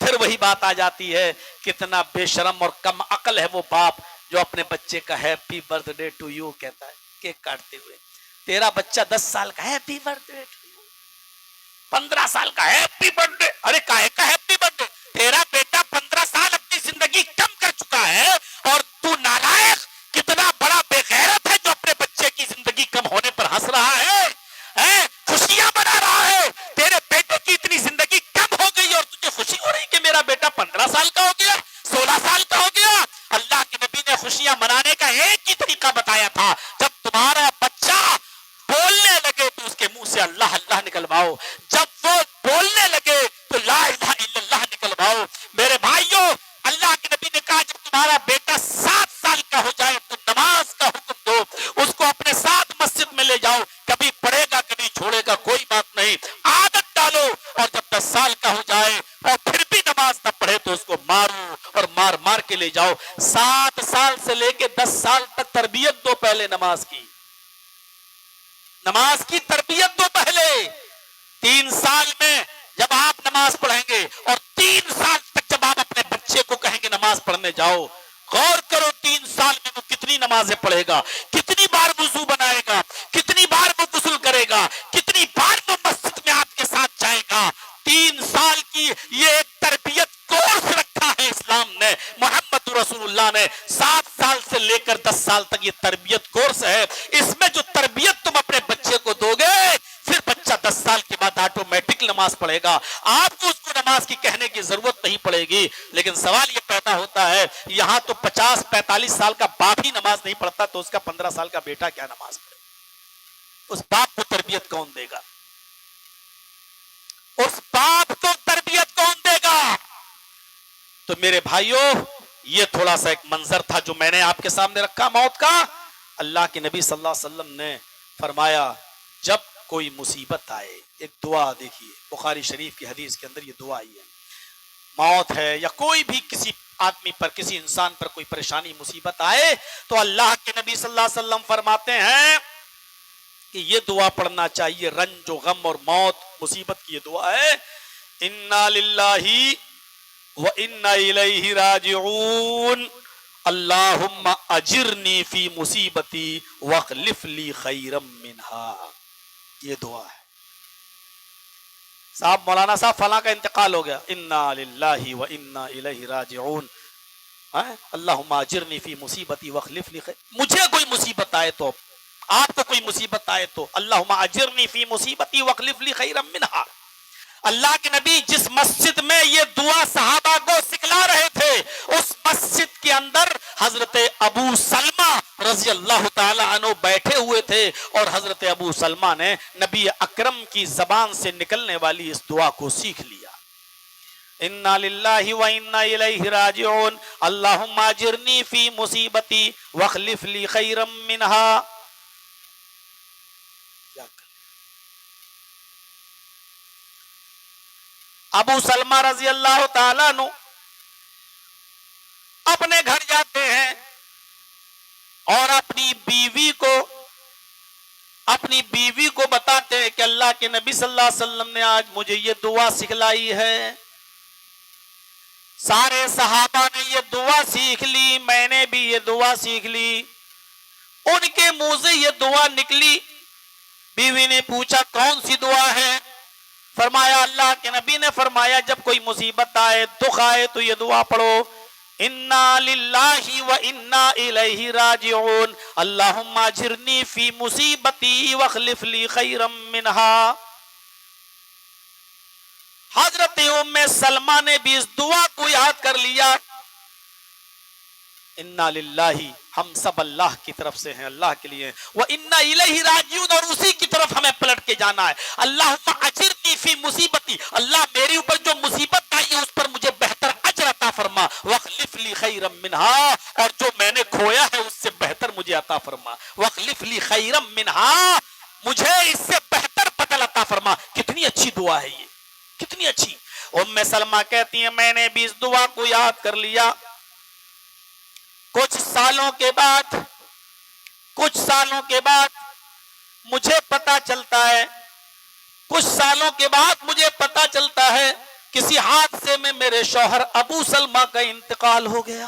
پھر وہی بات آ جاتی ہے، کتنا بے شرم اور کم عقل ہے وہ باپ جو اپنے بچے کا happy birthday to you کہتا ہے کیک کاٹتے ہوئے۔ تیرا بچہ 10 سال کا happy birthday to you, 15 سال کا ہیپی برتھ ڈے، ارے کاہے کا ہیپی برتھ ڈے؟ تیرا بیٹا 15 سال اپنی زندگی کم کر چکا ہے اور تو نالائق، کتنا بڑا بے غیرت ہے جو اپنے بچے کی زندگی کم ہونے پر ہنس رہا ہے، خوشیاں منا رہا ہے۔ تیرے بیٹے کی اتنی زندگی کم ہو گئی اور تجھے خوشی ہو رہی کہ میرا بیٹا 15 سال کا ہو گیا، 16 سال کا ہو گیا۔ اللہ کے نبی نے خوشیاں منانے کا ایک ہی طریقہ بتایا تھا، جب تمہارا بچہ بولنے لگے تو اس کے منہ سے اللہ اللہ نکلواؤ، جب وہ بولنے لگے تو لا الہ الا اللہ نکلواؤ۔ میرے بھائیوں، اللہ کے نبی نے کہا جب تمہارا بیٹا 7 سال کا ہو جائے تو نماز کا حکم دو، اس کو اپنے ساتھ مسجد میں لے جاؤ، کبھی پڑھے گا کبھی چھوڑے گا کوئی بات نہیں، عادت ڈالو، اور جب 10 سال کا ہو جائے اور پھر بھی نماز نہ پڑھے تو اس کو مارو اور مار مار کے لے جاؤ۔ 7 سال سے لے کے 10 سال تک تربیت دو پہلے نماز کی، نماز کی تربیت دو پہلے۔ 3 سال میں جب آپ نماز پڑھیں گے اور 3 سال تک جب آپ اپنے بچے کو کہیں گے نماز پڑھنے جاؤ، غور کرو 3 سال میں وہ کتنی نمازیں پڑھے گا، کتنی بار وضو بنائے گا، کتنی بار وہ غسل کرے گا، کتنی بار وہ مسجد میں آپ کے ساتھ جائے گا۔ 3 سال کی یہ ایک تربیت کورس رکھا ہے اسلام نے، محمد رسول اللہ نے۔ 7 سال سے لے کر 10 سال تک یہ تربیت کورس ہے، اس میں جو تربیت تم اپنے بچے کو دو گے پھر بچہ 10 سال کے بعد آٹومیٹک نماز پڑھے گا، آپ کو اس کو نماز کی کہنے کی ضرورت نہیں پڑے گی۔ لیکن سوال یہ پیدا ہوتا ہے، یہاں تو 50-45 سال کا باپ ہی نماز نہیں پڑھتا تو اس کا 15 سال کا بیٹا کیا نماز پڑھے؟ اس باپ کو تربیت کون دے گا؟ اس باپ کو تربیت کون دے گا؟ تو میرے بھائیوں، یہ تھوڑا سا ایک منظر تھا جو میں نے آپ کے سامنے رکھا موت کا۔ اللہ کے نبی صلی اللہ علیہ وسلم نے فرمایا جب کوئی مصیبت آئے، ایک دعا دیکھیے، بخاری شریف کی حدیث کے اندر یہ دعا آئی ہے، موت ہے یا کوئی بھی کسی آدمی پر، کسی انسان پر کوئی پریشانی مصیبت آئے تو اللہ کے نبی صلی اللہ علیہ وسلم فرماتے ہیں کہ یہ دعا پڑھنا چاہیے، رنج و غم اور موت مصیبت کی یہ دعا ہے، انا للہ وَإِنَّا إِلَيْهِ رَاجِعُونَ اللہم اجرنی فی مصیبتی وَاخْلِفْ لِي خَيْرًا مِنْهَا۔ یہ دعا ہے۔ صاحب مولانا صاحب فلاں کا انتقال ہو گیا، انا للہ وَإِنَّا إِلَيْهِ رَاجِعُونَ اللہم اجرنی فی مصیبتی وَاخْلِفْ لِي خَيْرًا۔ مجھے کوئی مصیبت آئے تو، آپ کو کوئی مصیبت آئے تو اللہم اجرنی فی مصیبتی وَاخْلِفْ لِي خَيْرًا مِنْهَا۔ اللہ کے نبی جس مسجد میں یہ دعا صحابہ کو سکھلا رہے تھے اس مسجد کے اندر حضرت ابو سلمہ رضی اللہ تعالی عنہ بیٹھے ہوئے تھے اور حضرت ابو سلمہ نے نبی اکرم کی زبان سے نکلنے والی اس دعا کو سیکھ لیا، انا للہ وانا الیہ راجعون اللہم اجرنی فی مصیبتی واخلف لی خیرا منہا۔ ابو سلمہ رضی اللہ تعالیٰ عنہ اپنے گھر جاتے ہیں اور اپنی بیوی کو بتاتے ہیں کہ اللہ کے نبی صلی اللہ علیہ وسلم نے آج مجھے یہ دعا سکھلائی ہے. سارے صحابہ نے یہ دعا سیکھ لی، میں نے بھی یہ دعا سیکھ لی. ان کے منہ سے یہ دعا نکلی. بیوی نے پوچھا کون سی دعا ہے؟ فرمایا اللہ کے نبی نے فرمایا جب کوئی مصیبت آئے، دکھ آئے تو یہ دعا پڑھو، انا للہ و انا الیہ راجعون اللہم اجرنی فی مصیبتی واخلف لی خیرا منہا. حضرت ام سلمہ نے بھی اس دعا کو یاد کر لیا. انا للہ، ہم سب اللہ کی طرف سے ہیں، اللہ کے لیے. وَإِنَّا إِلَيْهِ رَاجِعُونَ، اور اسی کی طرف ہمیں پلٹ کے جانا ہے. اللہم اجرنی فی مصیبتی، اللہ میری اوپر جو مصیبت آئی ہے اس پر مجھے بہتر اجر عطا فرما. وَاخْلِفْ لِي خَيْرًا مِنْهَا، اور جو میں نے کھویا ہے اس سے بہتر مجھے عطا فرما. وَاخْلِفْ لِي خَيْرًا مِنْهَا، مجھے اس سے بہتر بدل عطا فرما. کتنی اچھی دعا ہے یہ، کتنی اچھی. ام سلمہ کہتی ہیں میں نے بھی اس دعا کو یاد کر لیا. کچھ سالوں کے بعد مجھے پتا چلتا ہے کسی حادثے میں میرے شوہر ابو سلمہ کا انتقال ہو گیا.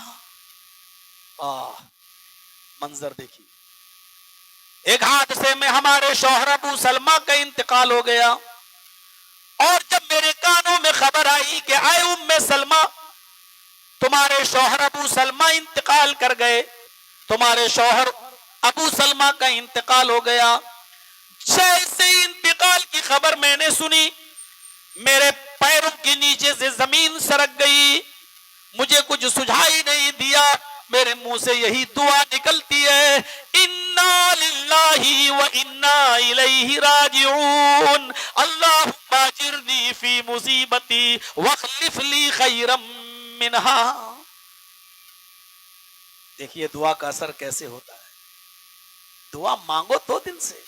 منظر دیکھیے، ایک حادثے میں ہمارے شوہر ابو سلمہ کا انتقال ہو گیا. اور جب میرے کانوں میں خبر آئی کہ اے ام سلمہ، تمہارے شوہر ابو سلمہ انتقال کر گئے، تمہارے شوہر ابو سلمہ کا انتقال ہو گیا، جیسے انتقال کی خبر میں نے سنی میرے پیروں کے نیچے سے زمین سرک گئی. مجھے کچھ سجھائی نہیں دیا، میرے منہ سے یہی دعا نکلتی ہے انا للہ و انا الیہ راجعون اللہم اجرنی فی مصیبتی واخلف لی خیرا منہا. دیکھیے دعا کا اثر کیسے ہوتا ہے. دعا مانگو تو دل سے،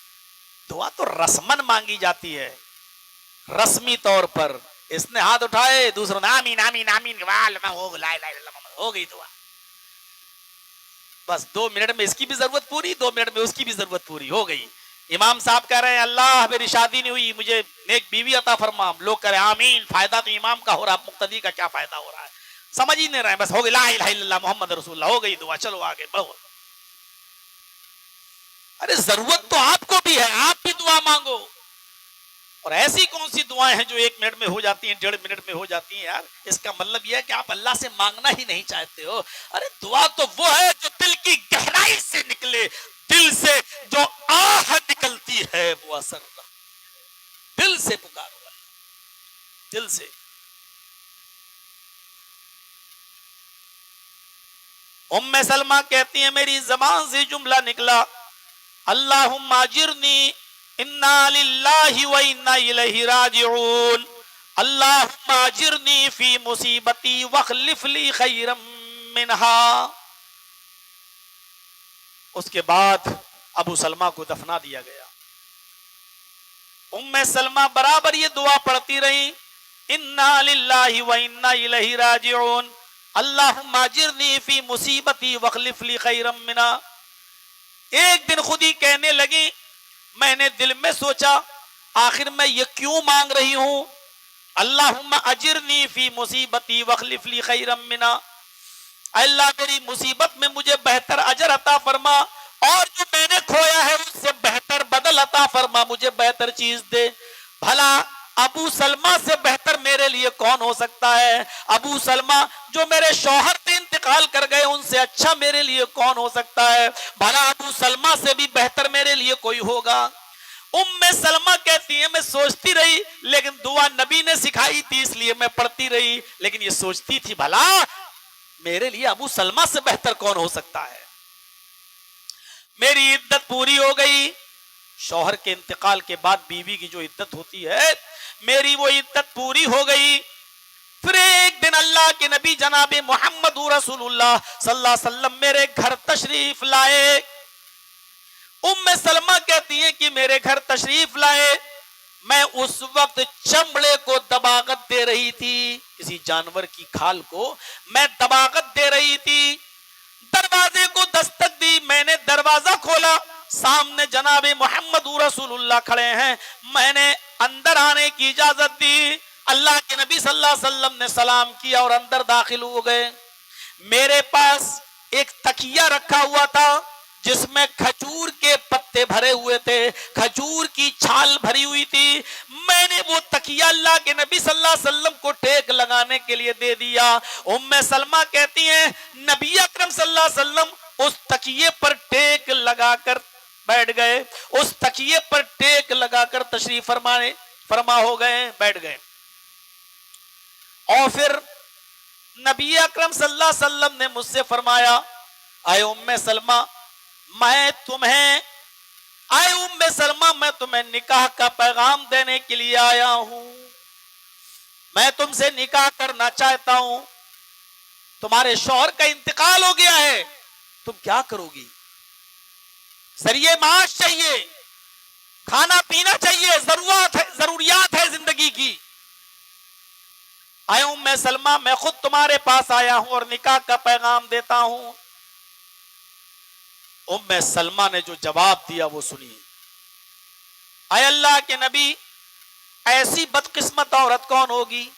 دعا تو رسمن مانگی جاتی ہے، رسمی طور پر. اس نے ہاتھ اٹھائے، دوسروں نے آمین آمین آمین، ہو گئی دعا. بس 2 منٹ میں اس کی بھی ضرورت پوری، 2 منٹ میں اس کی بھی ضرورت پوری ہو گئی. امام صاحب کہہ رہے ہیں اللہ میری شادی نہیں ہوئی، مجھے نیک بیوی عطا فرما. لوگ کہہ رہے ہیں آمین، فائدہ تو امام کا ہو رہا، مقتدی کا کیا فائدہ ہو رہا ہے؟ سمجھ ہی نہیں رہے. بس ہو گئی لا الہ الا اللہ محمد رسول اللہ، ہو گئی دعا، چلو آگے بڑھو. ارے ضرورت تو آپ کو بھی ہے، آپ بھی دعا مانگو. اور ایسی کون سی دعائیں ہیں جو 1 منٹ میں ہو جاتی ہیں، 1.5 منٹ میں ہو جاتی ہیں؟ یار اس کا مطلب یہ ہے کہ آپ اللہ سے مانگنا ہی نہیں چاہتے ہو. ارے دعا تو وہ ہے جو دل کی گہرائی سے نکلے، دل سے جو آہ نکلتی ہے وہ اثر رہا. دل سے پکارو اللہ، دل سے. ام سلمہ کہتی ہیں میری زبان سے جملہ نکلا اللہم اجرنی انا للہ و انا الیہ راجعون اللہم اجرنی فی مصیبتی واخلف لی خیرا منہا. اس کے بعد ابو سلمہ کو دفنا دیا گیا. ام سلمہ برابر یہ دعا پڑھتی رہی انا للہ و انا الیہ راجعون اللہم اجرنی فی مصیبتی واخلف لی خیرا منہا. ایک دن خود ہی کہنے لگی، میں نے دل میں سوچا آخر میں یہ کیوں مانگ رہی ہوں، اللہم اجرنی فی مصیبتی واخلف لی خیرا منہا. اللہ میری مصیبت میں مجھے بہتر اجر عطا فرما، اور جو میں نے کھویا ہے اس سے بہتر بدل عطا فرما، مجھے بہتر چیز دے. بھلا ابو سلمہ سے بہتر میرے لیے کون ہو سکتا ہے؟ ابو سلمہ جو میرے شوہر سے انتقال کر گئے ان سے اچھا میرے لیے کون ہو سکتا ہے؟ بھلا ابو سلمہ سے بھی بہتر میرے لیے کوئی ہوگا؟ ام سلمہ کہتی ہے میں سوچتی رہی، لیکن دعا نبی نے سکھائی تھی اس لیے میں پڑھتی رہی، لیکن یہ سوچتی تھی بھلا میرے لیے ابو سلمہ سے بہتر کون ہو سکتا ہے. میری عدت پوری ہو گئی. شوہر کے انتقال کے بعد بیوی کی جو عدت ہوتی ہے، میری وہ عدت پوری ہو گئی. پھر ایک دن اللہ کے نبی جناب محمد رسول اللہ صلی اللہ علیہ وسلم میرے گھر تشریف لائے. ام سلمہ کہتی ہیں کہ میرے گھر تشریف لائے، میں اس وقت چمڑے کو دباغت دے رہی تھی، کسی جانور کی کھال کو میں دباغت دے رہی تھی، دروازے کو دستک دی، میں نے دروازہ کھولا، سامنے جناب محمد رسول اللہ کھڑے ہیں، میں نے اندر آنے کی اجازت دی، اللہ کے نبی صلی اللہ علیہ وسلم نے سلام کیا اور اندر داخل ہو گئے۔ میرے پاس ایک تکیہ رکھا ہوا تھا جس میں کھجور کے پتے بھرے ہوئے تھے، کھجور کی چھال بھری ہوئی تھی، میں نے وہ تکیہ اللہ کے نبی صلی اللہ علیہ وسلم کو ٹیک لگانے کے لیے دے دیا۔ ام سلمہ کہتی ہیں نبی اکرم صلی اللہ علیہ وسلم اس تکیے پر ٹیک لگا کر بیٹھ گئے، اس تکیے پر ٹیک لگا کر تشریف فرما ہو گئے، بیٹھ گئے۔ اور پھر نبی اکرم صلی اللہ علیہ وسلم نے مجھ سے فرمایا اے ام سلمہ میں تمہیں نکاح کا پیغام دینے کے لیے آیا ہوں، میں تم سے نکاح کرنا چاہتا ہوں، تمہارے شوہر کا انتقال ہو گیا ہے، تم کیا کرو گی؟ ذریعہ معاش چاہیے، کھانا پینا چاہیے، ضروریات ہے زندگی کی۔ اے ام سلمہ میں خود تمہارے پاس آیا ہوں اور نکاح کا پیغام دیتا ہوں۔ ام سلمہ نے جو جواب دیا وہ سنیے۔ اے اللہ کے نبی، ایسی بدقسمت عورت کون ہوگی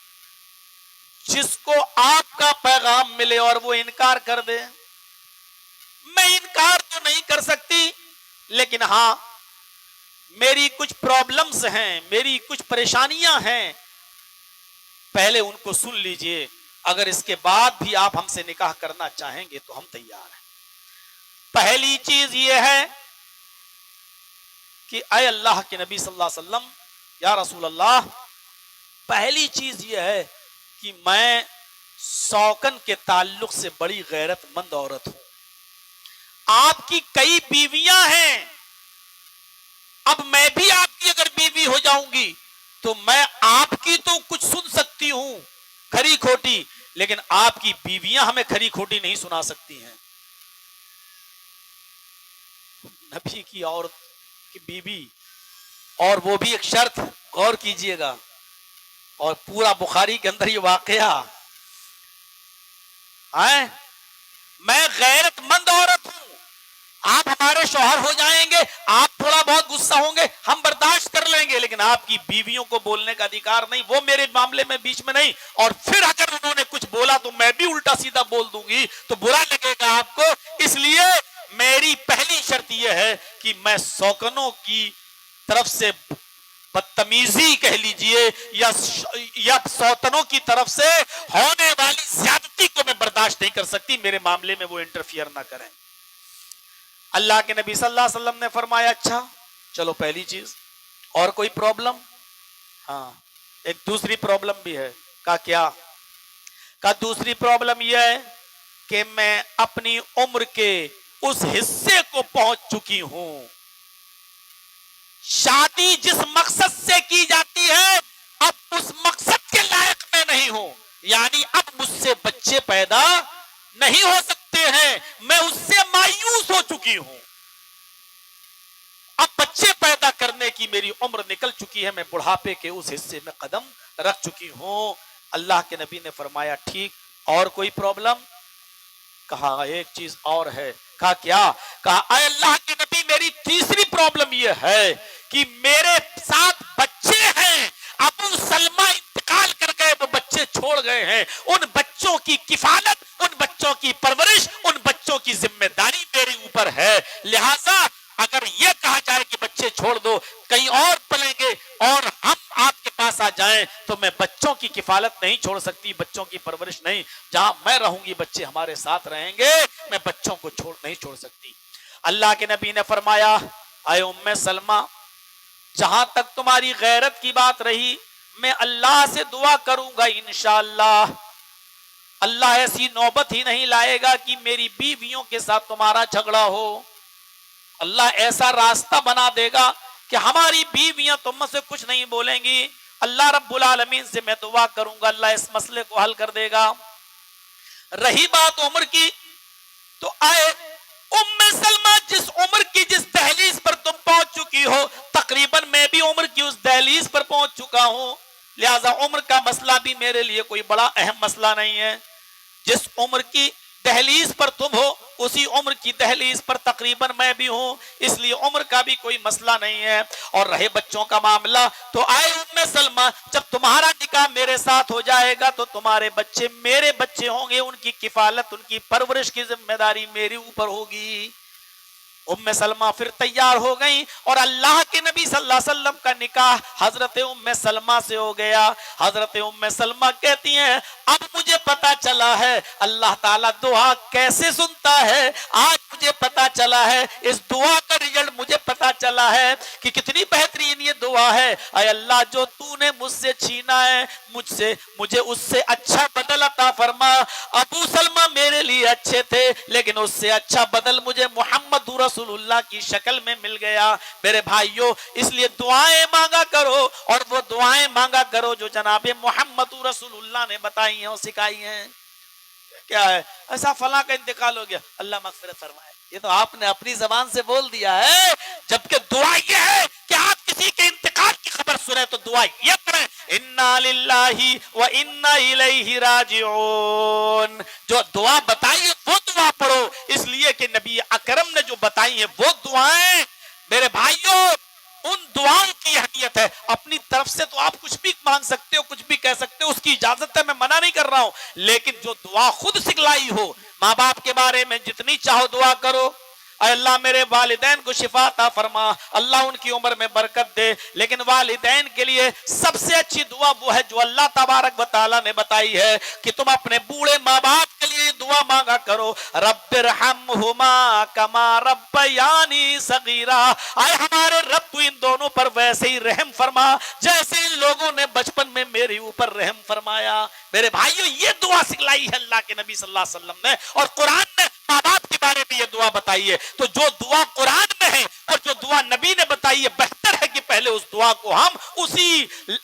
جس کو آپ کا پیغام ملے اور وہ انکار کر دے؟ میں انکار تو نہیں کر سکتی، لیکن ہاں میری کچھ پرابلمز ہیں، میری کچھ پریشانیاں ہیں، پہلے ان کو سن لیجئے، اگر اس کے بعد بھی آپ ہم سے نکاح کرنا چاہیں گے تو ہم تیار ہیں۔ پہلی چیز یہ ہے کہ اے اللہ کے نبی صلی اللہ علیہ وسلم، یا رسول اللہ، پہلی چیز یہ ہے کہ میں سوکن کے تعلق سے بڑی غیرت مند عورت ہوں، آپ کی کئی بیویاں ہیں، اب میں بھی آپ کی اگر بیوی ہو جاؤں گی تو میں آپ کی تو کچھ سن سکتی ہوں کھری کھوٹی، لیکن آپ کی بیویاں ہمیں کھری کھوٹی نہیں سنا سکتی ہیں۔ نبی کی عورت کی بیوی، اور وہ بھی ایک شرط، غور کیجئے گا، اور پورا بخاری کے اندر یہ واقعہ میں غیرت مند عورت ہوں، آپ ہمارے شوہر ہو جائیں گے، آپ تھوڑا بہت غصہ ہوں گے، ہم برداشت کر لیں گے، لیکن آپ کی بیویوں کو بولنے کا ادھیکار نہیں، وہ میرے معاملے میں بیچ میں نہیں، اور پھر اگر انہوں نے کچھ بولا تو میں بھی الٹا سیدھا بول دوں گی تو برا لگے گا آپ کو۔ اس لیے میری پہلی شرط یہ ہے کہ میں سوکنوں کی طرف سے بدتمیزی کہہ لیجئے یا سوتنوں کی طرف سے ہونے والی زیادتی کو میں برداشت نہیں کر سکتی، میرے معاملے میں وہ انٹرفیئر نہ کریں۔ اللہ کے نبی صلی اللہ علیہ وسلم نے فرمایا اچھا چلو پہلی چیز، اور کوئی پرابلم؟ ہاں ایک دوسری پرابلم بھی ہے۔ کہا کیا؟ کہا دوسری پرابلم یہ ہے کہ میں اپنی عمر کے اس حصے کو پہنچ چکی ہوں، شادی جس مقصد سے کی جاتی ہے اب اس مقصد کے لائق میں نہیں ہوں، یعنی اب مجھ سے بچے پیدا نہیں ہو سکتے ہیں، میں اس سے مایوس ہو چکی ہوں، اب بچے پیدا کرنے کی میری عمر نکل چکی ہے، میں بڑھاپے کے اس حصے میں قدم رکھ چکی ہوں۔ اللہ کے نبی نے فرمایا ٹھیک، اور کوئی پرابلم؟ کہا ایک چیز اور ہے۔ کہا کیا؟ کہا اے اللہ کے نبی میری تیسری پرابلم یہ ہے کہ میرے ساتھ بچے ہیں، ابو سلمہ انتقال کر گئے، وہ بچے چھوڑ گئے ہیں، ان بچوں کی کفالت، ان بچوں کی پرورش، ان بچوں کی ذمہ داری میرے اوپر ہے، لہذا اگر یہ کہا جائے کہ بچے چھوڑ دو کہیں اور پلیں گے اور ہم آپ کے پاس آ جائیں تو میں بچوں کی کفالت نہیں چھوڑ سکتی، بچوں کی پرورش نہیں، جہاں میں رہوں گی بچے ہمارے ساتھ رہیں گے، میں بچوں کو نہیں چھوڑ سکتی۔ اللہ کے نبی نے فرمایا اے ام سلمہ، جہاں تک تمہاری غیرت کی بات رہی میں اللہ سے دعا کروں گا انشاءاللہ اللہ ایسی نوبت ہی نہیں لائے گا کہ میری بیویوں کے ساتھ تمہارا جھگڑا ہو، اللہ ایسا راستہ بنا دے گا کہ ہماری بیویاں تم سے کچھ نہیں بولیں گی، اللہ رب العالمین سے میں دعا کروں گا اللہ اس مسئلے کو حل کر دے گا۔ رہی بات عمر کی، تو آئے ام سلمہ جس عمر کی جس دہلیز پر تم پہنچ چکی ہو تقریباً میں بھی عمر کی اس دہلیز پر پہنچ چکا ہوں، لہذا عمر کا مسئلہ بھی میرے لیے کوئی بڑا اہم مسئلہ نہیں ہے۔ جس عمر کی دہلیز پر تم ہو اسی عمر کی دہلیز پر تقریباً میں بھی ہوں، اس لیے عمر کا بھی کوئی مسئلہ نہیں ہے۔ اور رہے بچوں کا معاملہ تو آئے ام سلمہ، جب تمہارا نکاح میرے ساتھ ہو جائے گا تو تمہارے بچے میرے بچے ہوں گے، ان کی کفالت، ان کی پرورش کی ذمہ داری میرے اوپر ہوگی۔ ام سلمہ پھر تیار ہو گئیں اور اللہ کے نبی صلی اللہ علیہ وسلم کا نکاح حضرت ام سلمہ سے ہو گیا۔ حضرت ام سلمہ کہتی ہیں اب مجھے پتا چلا ہے اللہ تعالیٰ دعا کیسے سنتا ہے، آج مجھے پتا چلا ہے، اس دعا کا رزلٹ مجھے پتا چلا ہے کہ کتنی بہترین یہ دعا ہے۔ اے اللہ، جو تو نے مجھ سے چھینا ہے مجھے اس سے اچھا بدل عطا فرما۔ ابو سلمہ میرے لیے اچھے تھے لیکن اس سے اچھا بدل مجھے محمد رسول اللہ کی شکل میں مل گیا۔ میرے بھائیوں، اس لیے دعائیں مانگا کرو، اور وہ دعائیں مانگا کرو جو جناب محمد رسول اللہ نے بتائی ہیں اور سکھائی ہیں۔ کیا ہے ایسا فلاں کا انتقال ہو گیا، اللہ مغفرت فرمائے، یہ تو آپ نے اپنی زبان سے بول دیا ہے، جبکہ دعا یہ ہے کہ آپ کسی کے انتقال کی خبر سنیں تو دعا یہ پڑھیں انا للہ و انا الیہ راجعون۔ جو دعا بتائی وہ دعا پڑھو، اس لیے کہ نبی اکرم نے جو بتائی ہیں وہ دعائیں، میرے بھائیوں ان دعاؤں کی اہمیت ہے۔ اپنی طرف سے تو آپ کچھ بھی مانگ سکتے ہو، کچھ بھی کہہ سکتے ہو، اس کی اجازت ہے، میں منع نہیں کر رہا ہوں، لیکن جو دعا خود سکھلائی ہو، ماں باپ کے بارے میں جتنی چاہو دعا کرو، اے اللہ میرے والدین کو شفا عطا فرما، اللہ ان کی عمر میں برکت دے، لیکن والدین کے لیے سب سے اچھی دعا وہ ہے جو اللہ تبارک و تعالیٰ نے بتائی ہے کہ تم اپنے بوڑھے ماں باپ کے لیے دعا مانگا کرو، رب ارحمہما کما ربیانی صغیرا، اے ہمارے رب تو ان دونوں پر ویسے ہی رحم فرما جیسے ان لوگوں نے بچپن میں میرے اوپر رحم فرمایا۔ میرے بھائیوں، یہ دعا سکھلائی ہے اللہ کے نبی صلی اللہ علیہ وسلم نے، اور قرآن نے ماں باپ کے بارے میں یہ دعا بتائی ہے۔ تو جو دعا قرآن میں ہے اور جو دعا نبی نے بتائی ہے، بہتر ہے کہ پہلے اس دعا کو ہم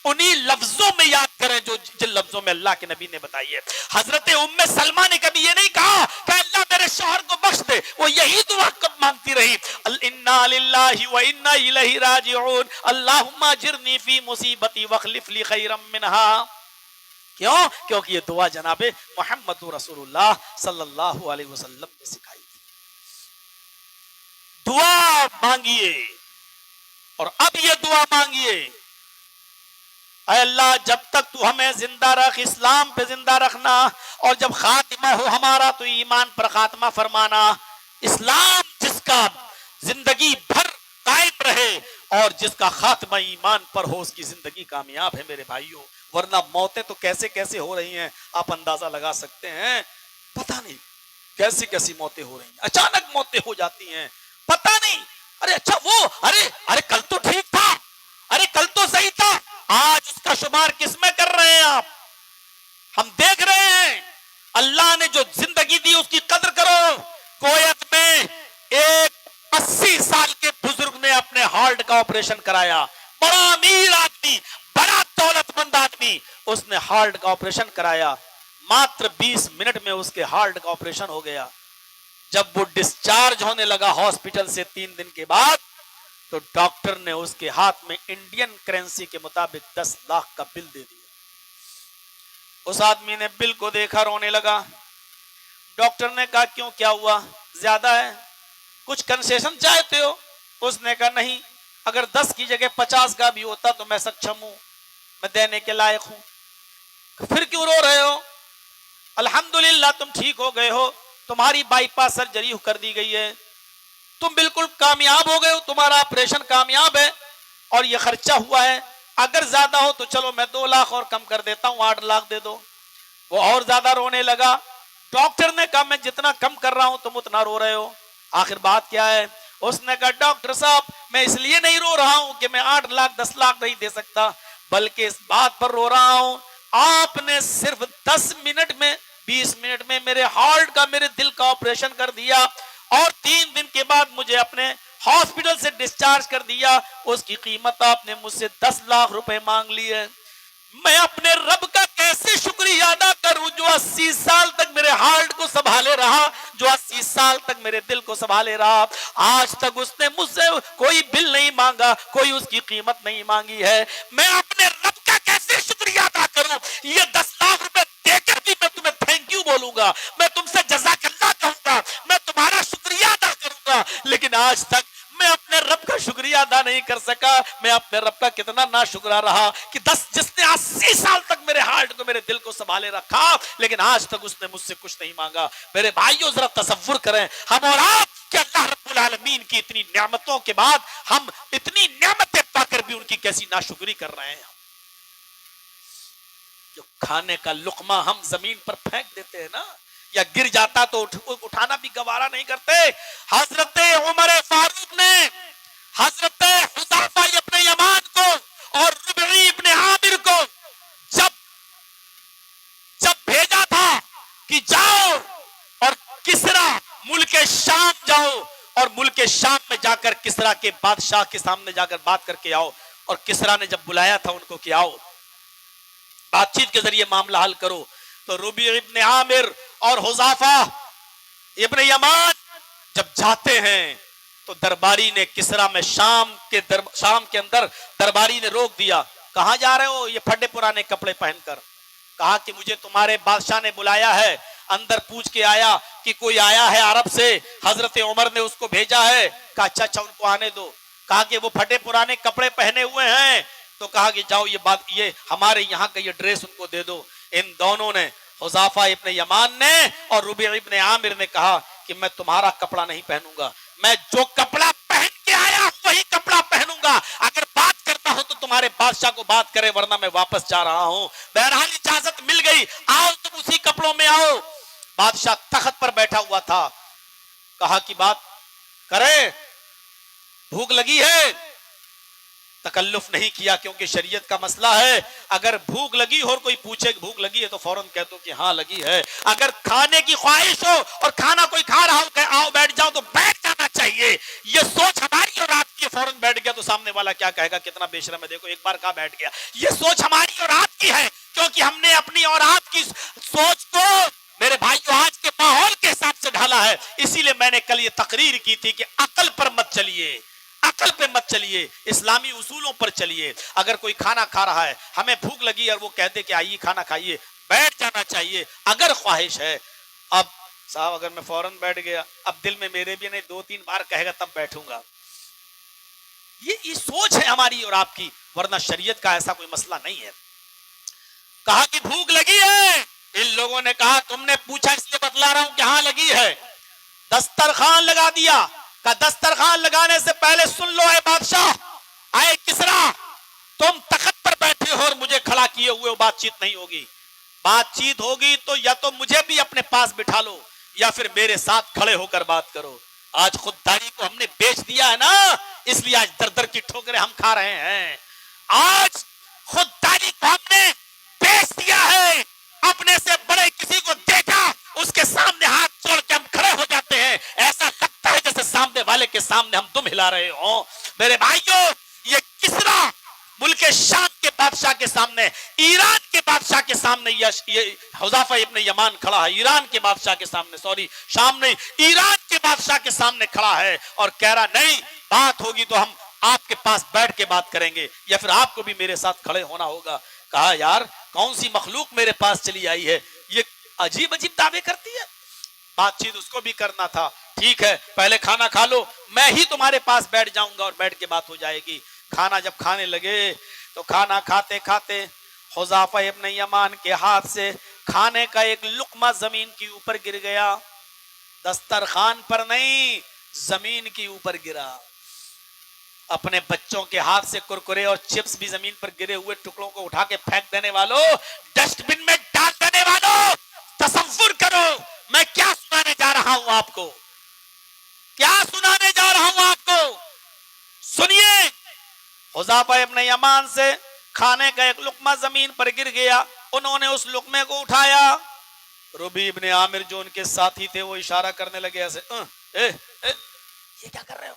انہی لفظوں میں یاد کریں جو جن لفظوں میں اللہ کے نبی نے بتائی ہے۔ حضرت ام سلمہ نے کبھی یہ نہیں کہا کہ اللہ میرے شوہر کو بخش دے، وہ یہی دعا کب مانگتی رہی، انا للہ و انا الیہ راجعون، اللہم اجرنی فی مصیبتی واخلف لی خیرا منہا۔ کیوں؟ کیونکہ یہ دعا جناب محمد رسول اللہ صلی اللہ علیہ وسلم نے سکھائی تھی۔ دعا مانگیے، اور اب یہ دعا مانگیے، اے اللہ جب تک تو ہمیں زندہ رکھ، اسلام پہ زندہ رکھنا، اور جب خاتمہ ہو ہمارا تو ایمان پر خاتمہ فرمانا۔ اسلام جس کا زندگی بھر قائم رہے اور جس کا خاتمہ ایمان پر ہو، اس کی زندگی کامیاب ہے میرے بھائیوں۔ ورنہ موتیں تو کیسے کیسے ہو رہی ہیں، آپ اندازہ لگا سکتے ہیں، پتہ نہیں کیسی کیسی موتیں ہو رہی ہیں، اچانک موتیں ہو جاتی ہیں، پتہ نہیں، ارے اچھا وہ ارے کل تو ٹھیک تھا، ارے کل تو صحیح تھا، آج اس کا شمار کس میں کر رہے ہیں آپ؟ ہم دیکھ رہے ہیں اللہ نے جو زندگی دی اس کی قدر کرو۔ کویت میں ایک 80 سال کے بزرگ نے اپنے ہارٹ کا آپریشن کرایا، بڑا امیر آدمی، بڑا دولت مند آدمی، اس نے ہارٹ کا آپریشن کرایا، ماتر 20 منٹ میں اس کے ہارٹ کا آپریشن ہو گیا۔ جب وہ ڈسچارج ہونے لگا ہاسپٹل سے 3 دن کے بعد، تو ڈاکٹر نے اس کے ہاتھ میں انڈین کرنسی کے مطابق 10 لاکھ کا بل دے دیا۔ اس آدمی نے بل کو دیکھا، رونے لگا۔ ڈاکٹر نے کہا کیوں، کیا ہوا، زیادہ ہے، کچھ کنسیشن چاہتے ہو؟ اس نے کہا نہیں، اگر 10 کی جگہ 50 کا بھی ہوتا تو میں سکچم ہوں، میں دینے کے لائق ہوں۔ پھر کیوں رو رہے ہو؟ الحمدللہ تم ٹھیک ہو گئے ہو، تمہاری بائی پاس سرجری کر دی گئی ہے، تم بالکل کامیاب ہو گئے ہو، تمہارا آپریشن کامیاب ہے، اور یہ خرچہ ہوا ہے، اگر زیادہ ہو تو چلو میں 2 لاکھ اور کم کر دیتا ہوں، 8 لاکھ دے دو۔ وہ اور زیادہ رونے لگا۔ ڈاکٹر نے کہا میں جتنا کم کر رہا ہوں تم اتنا رو رہے ہو، آخر بات کیا ہے؟ اس نے کہا ڈاکٹر صاحب میں اس لیے نہیں رو رہا ہوں کہ میں 8 لاکھ 10 لاکھ نہیں دے سکتا، بلکہ اس بات پر رو رہا ہوں آپ نے صرف 10 منٹ میں 20 منٹ میں میرے ہارٹ کا، میرے دل کا آپریشن کر دیا، اور 3 دن کے بعد مجھے اپنے ہاسپٹل سے ڈسچارج کر دیا، اس کی قیمت آپ نے مجھ سے 10 لاکھ روپے مانگ لی ہے۔ میں اپنے رب کا کیسے شکریہ ادا کروں جو 80 سال تک میرے ہارٹ کو سنبھالے رہا، جو 80 سال تک میرے دل کو سنبھالے رہا، آج تک اس نے مجھ سے کوئی بل نہیں مانگا، کوئی اس کی قیمت نہیں مانگی ہے، میں اپنے رب کا کیسے شکریہ ادا کروں؟ یہ 10 لاکھ روپے دے کر بھی میں تمہیں تھینک یو بولوں گا، میں تم سے جزاک اللہ کہوں گا، میں تمہارا شکریہ ادا کروں گا، لیکن آج تک میں اپنے رب کا شکریہ ادا نہیں کر سکا۔ میں اپنے رب کا کتنا ناشکرا رہا کہ جس نے 80 سال تک میرے ہارٹ کو، میرے دل کو سنبھالے رکھا، لیکن آج تک اس نے مجھ سے کچھ نہیں مانگا۔ میرے بھائیوں ذرا تصور کریں ہم اور آپ کہ اللہ رب العالمین کی اتنی نعمتوں کے بعد ہم اتنی نعمتیں پا کر بھی ان کی کیسی ناشکری کر رہے ہیں۔ جو کھانے کا لقمہ ہم زمین پر پھینک دیتے ہیں نا، یا گر جاتا تو اٹھانا بھی گوارا نہیں کرتے۔ حضرت عمر فاروق نے حضرت حذیفہ ابن یمان کو اور ربعی ابن عامر کو جب بھیجا تھا کہ جاؤ اور کسرا ملک شام جاؤ اور ملک شام میں جا کر کسرا کے بادشاہ کے سامنے جا کر بات کر کے آؤ، اور کسرا نے جب بلایا تھا ان کو کہ آؤ بات چیت کے ذریعے معاملہ حل کرو، تو ربیع ابن عامر اور حذیفہ ابن یمان جب جاتے ہیں تو درباری نے کسرا میں شام کے اندر درباری نے روک دیا۔ کہاں جا رہے ہو؟ یہ پھٹے پرانے کپڑے پہن کر۔ کہا کہ مجھے تمہارے بادشاہ نے بلایا ہے، اندر پوچھ کے آیا کہ کوئی آیا ہے عرب سے، حضرت عمر نے اس کو بھیجا ہے۔ کہا اچھا ان کو آنے دو۔ کہا کہ وہ پھٹے پرانے کپڑے پہنے ہوئے ہیں، تو کہا کہ جاؤ یہ ہمارے یہاں کا یہ ڈریس ان کو دے دو۔ ان دونوں نے، حذیفہ ابن یمان نے اور ربیع ابن عامر نے کہا کہ میں تمہارا کپڑا نہیں پہنوں گا، میں جو کپڑا پہن کے آیا وہی کپڑا پہنوں گا، اگر بات کرتا ہوں تو تمہارے بادشاہ کو بات کرے، ورنہ میں واپس جا رہا ہوں۔ بہرحال اجازت مل گئی، آؤ تم اسی کپڑوں میں آؤ۔ بادشاہ تخت پر بیٹھا ہوا تھا، کہا کہ بات کرے، بھوک لگی ہے؟ تکلف نہیں کیا کیونکہ شریعت کا مسئلہ ہے، اگر بھوک لگی ہو اور کوئی پوچھے کہ بھوک لگی ہے تو فوراً کہہ دو کہ ہاں لگی ہے۔ اگر کھانے کی خواہش ہو اور کھانا کوئی کھا رہا ہو کہ آؤ بیٹھ جاؤ تو بیٹھ جانا چاہیے۔ یہ سوچ ہماری اور آپ کی، فوراً بیٹھ گیا تو سامنے والا کیا کہے گا کتنا بے شرم ہے، دیکھو ایک بار کہا بیٹھ گیا۔ یہ سوچ ہماری اور آپ کی ہے، کیونکہ ہم نے اپنی اور آپ کی سوچ کو میرے بھائیو آج کے ماحول کے حساب سے ڈھالا ہے۔ اسی لیے میں نے کل یہ تقریر کی تھی کہ عقل پر مت چلیے، عقل پہ مت چلیے، اسلامی اصولوں پر چلیے۔ اگر کوئی کھانا کھا رہا ہے، ہمیں بھوک لگی اور وہ کہتے کہ آئیے کھانا کھائیے، بیٹھ جانا چاہیے اگر خواہش ہے۔ اب صاحب اگر میں فوراً بیٹھ گیا، اب دل میں میرے بھی نہیں 2-3 بار کہے گا تب بیٹھوں گا۔ یہ سوچ ہے ہماری اور آپ کی، ورنہ شریعت کا ایسا کوئی مسئلہ نہیں ہے۔ کہا کہ بھوک لگی ہے، ان لوگوں نے کہا تم نے پوچھا اس لیے بتلا رہا ہوں کہ ہاں لگی ہے۔ دسترخوان لگا دیا، کہ دسترخوان لگانے سے پہلے سن لو اے بادشاہ، اے کسرا، تم تخت پر بیٹھے ہو اور مجھے کھڑا کیے ہوئے، بات چیت نہیں ہوگی۔ بات چیت ہوگی تو یا تو مجھے بھی اپنے پاس بٹھا لو یا پھر میرے ساتھ کھڑے ہو کر بات کرو۔ آج خودداری کو ہم نے بیچ دیا ہے نا، اس لیے آج در در کی ٹھوکریں ہم کھا رہے ہیں۔ آج خودداری کو ہم نے بیچ دیا ہے، اپنے سے بڑے کسی کو دیکھا اس کے سامنے ہاتھ جوڑ کے ہم کھڑے ہو جاتے ہیں، ایسا لگتا ہے جیسے سامنے والے کے سامنے ہم دم ہلا رہے ہوں۔ میرے بھائیوں، یہ کسرا ملک شام کے بادشاہ کے سامنے، ایران کے بادشاہ کے سامنے، یہ حذیفہ ابن یمان کھڑا ہے، ایران کے بادشاہ کے سامنے، شام نہیں، ایران کے بادشاہ کے سامنے کھڑا ہے اور کہہ رہا نہیں، بات ہوگی تو ہم آپ کے پاس بیٹھ کے بات کریں گے یا پھر آپ کو بھی میرے ساتھ کھڑے ہونا ہوگا۔ کہا یار کون سی مخلوق میرے پاس چلی آئی ہے، یہ عجیب عجیب دعوے کرتی ہے۔ بات چیت اس کو بھی کرنا تھا، ٹھیک ہے پہلے کھانا کھا لو، میں ہی تمہارے پاس بیٹھ جاؤں گا اور بیٹھ کے بات ہو جائے گی۔ کھانا جب کھانے لگے تو کھانا کھاتے کھاتے حذیفہ ابن یمان کے ہاتھ سے کھانے کا ایک لقمہ زمین کے اوپر گر گیا، دسترخوان پر نہیں زمین کے اوپر گرا۔ اپنے بچوں کے ہاتھ سے کرکرے اور چپس بھی زمین پر گرے ہوئے ٹکڑوں کو اٹھا کے پھینک دینے والوں، ڈسٹ بن میں ڈال دینے والوں، تصور کرو میں کیا سنانے جا رہا ہوں آپ کو، کیا سنانے جا رہا ہوں آپ کو۔ سنیے، حذیفہ ابن یمان سے کھانے کا ایک لقمہ زمین پر گر گیا، انہوں نے اس لقمے کو اٹھایا، ربیع ابن عامر جو ان کے ساتھی تھے وہ اشارہ کرنے لگے ایسے، یہ کیا کر رہے ہو؟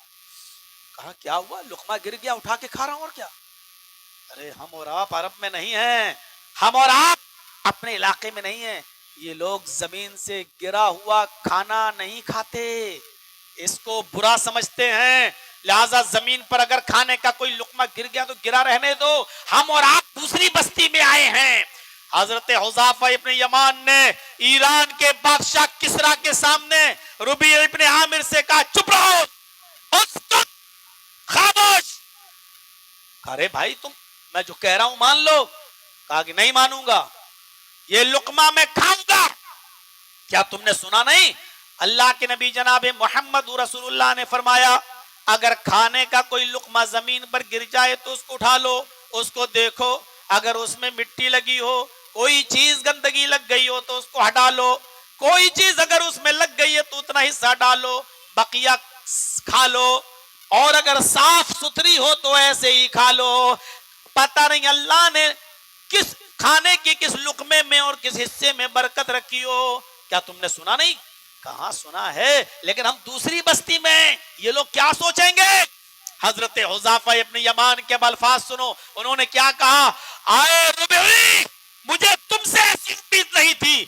کہا کیا ہوا؟ لقمہ گر گیا اٹھا کے کھا رہا ہوں، اور کیا؟ ارے ہم اور آپ عرب میں نہیں ہیں، ہم اور آپ اپنے علاقے میں نہیں ہیں، یہ لوگ زمین سے گرا ہوا کھانا نہیں کھاتے، اس کو برا سمجھتے ہیں، لہذا زمین پر اگر کھانے کا کوئی لقمہ گر گیا تو گرا رہنے دو، ہم اور آپ دوسری بستی میں آئے ہیں۔ حضرت حذیفہ ابن یمان نے ایران کے بادشاہ کسرا کے سامنے ربیع ابن عامر سے کہا چپ رہو، اسکت، خاموش۔ ارے بھائی تم میں جو کہہ رہا ہوں مان لو، کہا کہ نہیں مانوں گا، یہ لقمہ میں کھاؤں گا۔ کیا تم نے سنا نہیں؟ اللہ کے نبی جناب محمد رسول اللہ نے فرمایا اگر کھانے کا کوئی لقمہ زمین پر گر جائے تو اس کو اٹھا لو، اس کو دیکھو، اگر اس میں مٹی لگی ہو، کوئی چیز گندگی لگ گئی ہو تو اس کو ہٹا لو، کوئی چیز اگر اس میں لگ گئی ہے تو اتنا حصہ ڈالو، بقیہ کھا لو، اور اگر صاف ستھری ہو تو ایسے ہی کھا لو۔ پتہ نہیں اللہ نے کس کھانے کے کس لقمے میں اور کس حصے میں برکت رکھی ہو۔ کیا تم نے سنا نہیں؟ کہاں سنا ہے، لیکن ہم دوسری بستی میں ہیں، یہ لوگ کیا سوچیں گے؟ حضرت حذیفہ ابن یمان کے الفاظ سنو، انہوں نے کیا کہا، آئے ربیعی مجھے تم سے ایسی امید نہیں تھی،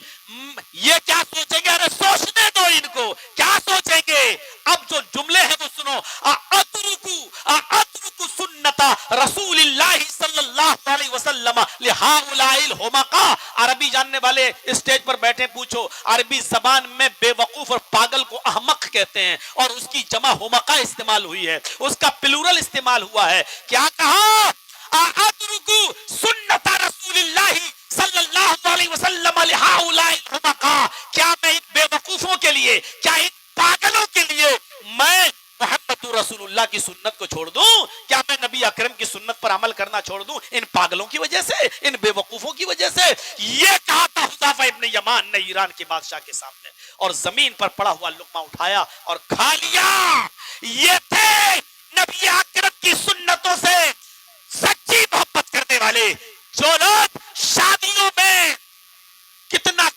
یہ کیا سوچیں گے؟ ارے سوچنے دو ان کو، کیا سوچیں گے؟ اب جو جملے ہیں وہ سنو، اترکو سنتا رسول اللہ صلی اللہ علیہ وسلم لہؤلاء الحمقاء۔ عربی جاننے والے اسٹیج پر بیٹھے پوچھو، عربی زبان میں بے وقوف اور پاگل کو احمق کہتے ہیں، اور اس کی جمع حمقاء استعمال ہوئی ہے، اس کا پلورل استعمال ہوا ہے۔ کیا کہا، اترکو سنت رسول اللہ صلی اللہ علیہ وسلم لہؤلاء الحمقاء، کیا میں ان بے وقوفوں کے لیے، کیا ان پاگلوں کے لیے میں محمد رسول اللہ کی سنت کو چھوڑ دوں؟ کیا میں نبی اکرم کی سنت پر عمل کرنا چھوڑ دوں ان پاگلوں کی وجہ سے، ان بے وقوفوں کی وجہ سے؟ یہ کہا تھا حذیفہ ابن یمان نے ایران کے بادشاہ کے سامنے، اور زمین پر پڑا ہوا لقمہ اٹھایا اور کھا لیا۔ یہ تھے نبی اکرم کی سنتوں سے سچی محبت کرنے والے، جو لوگ شادیوں میں کتنا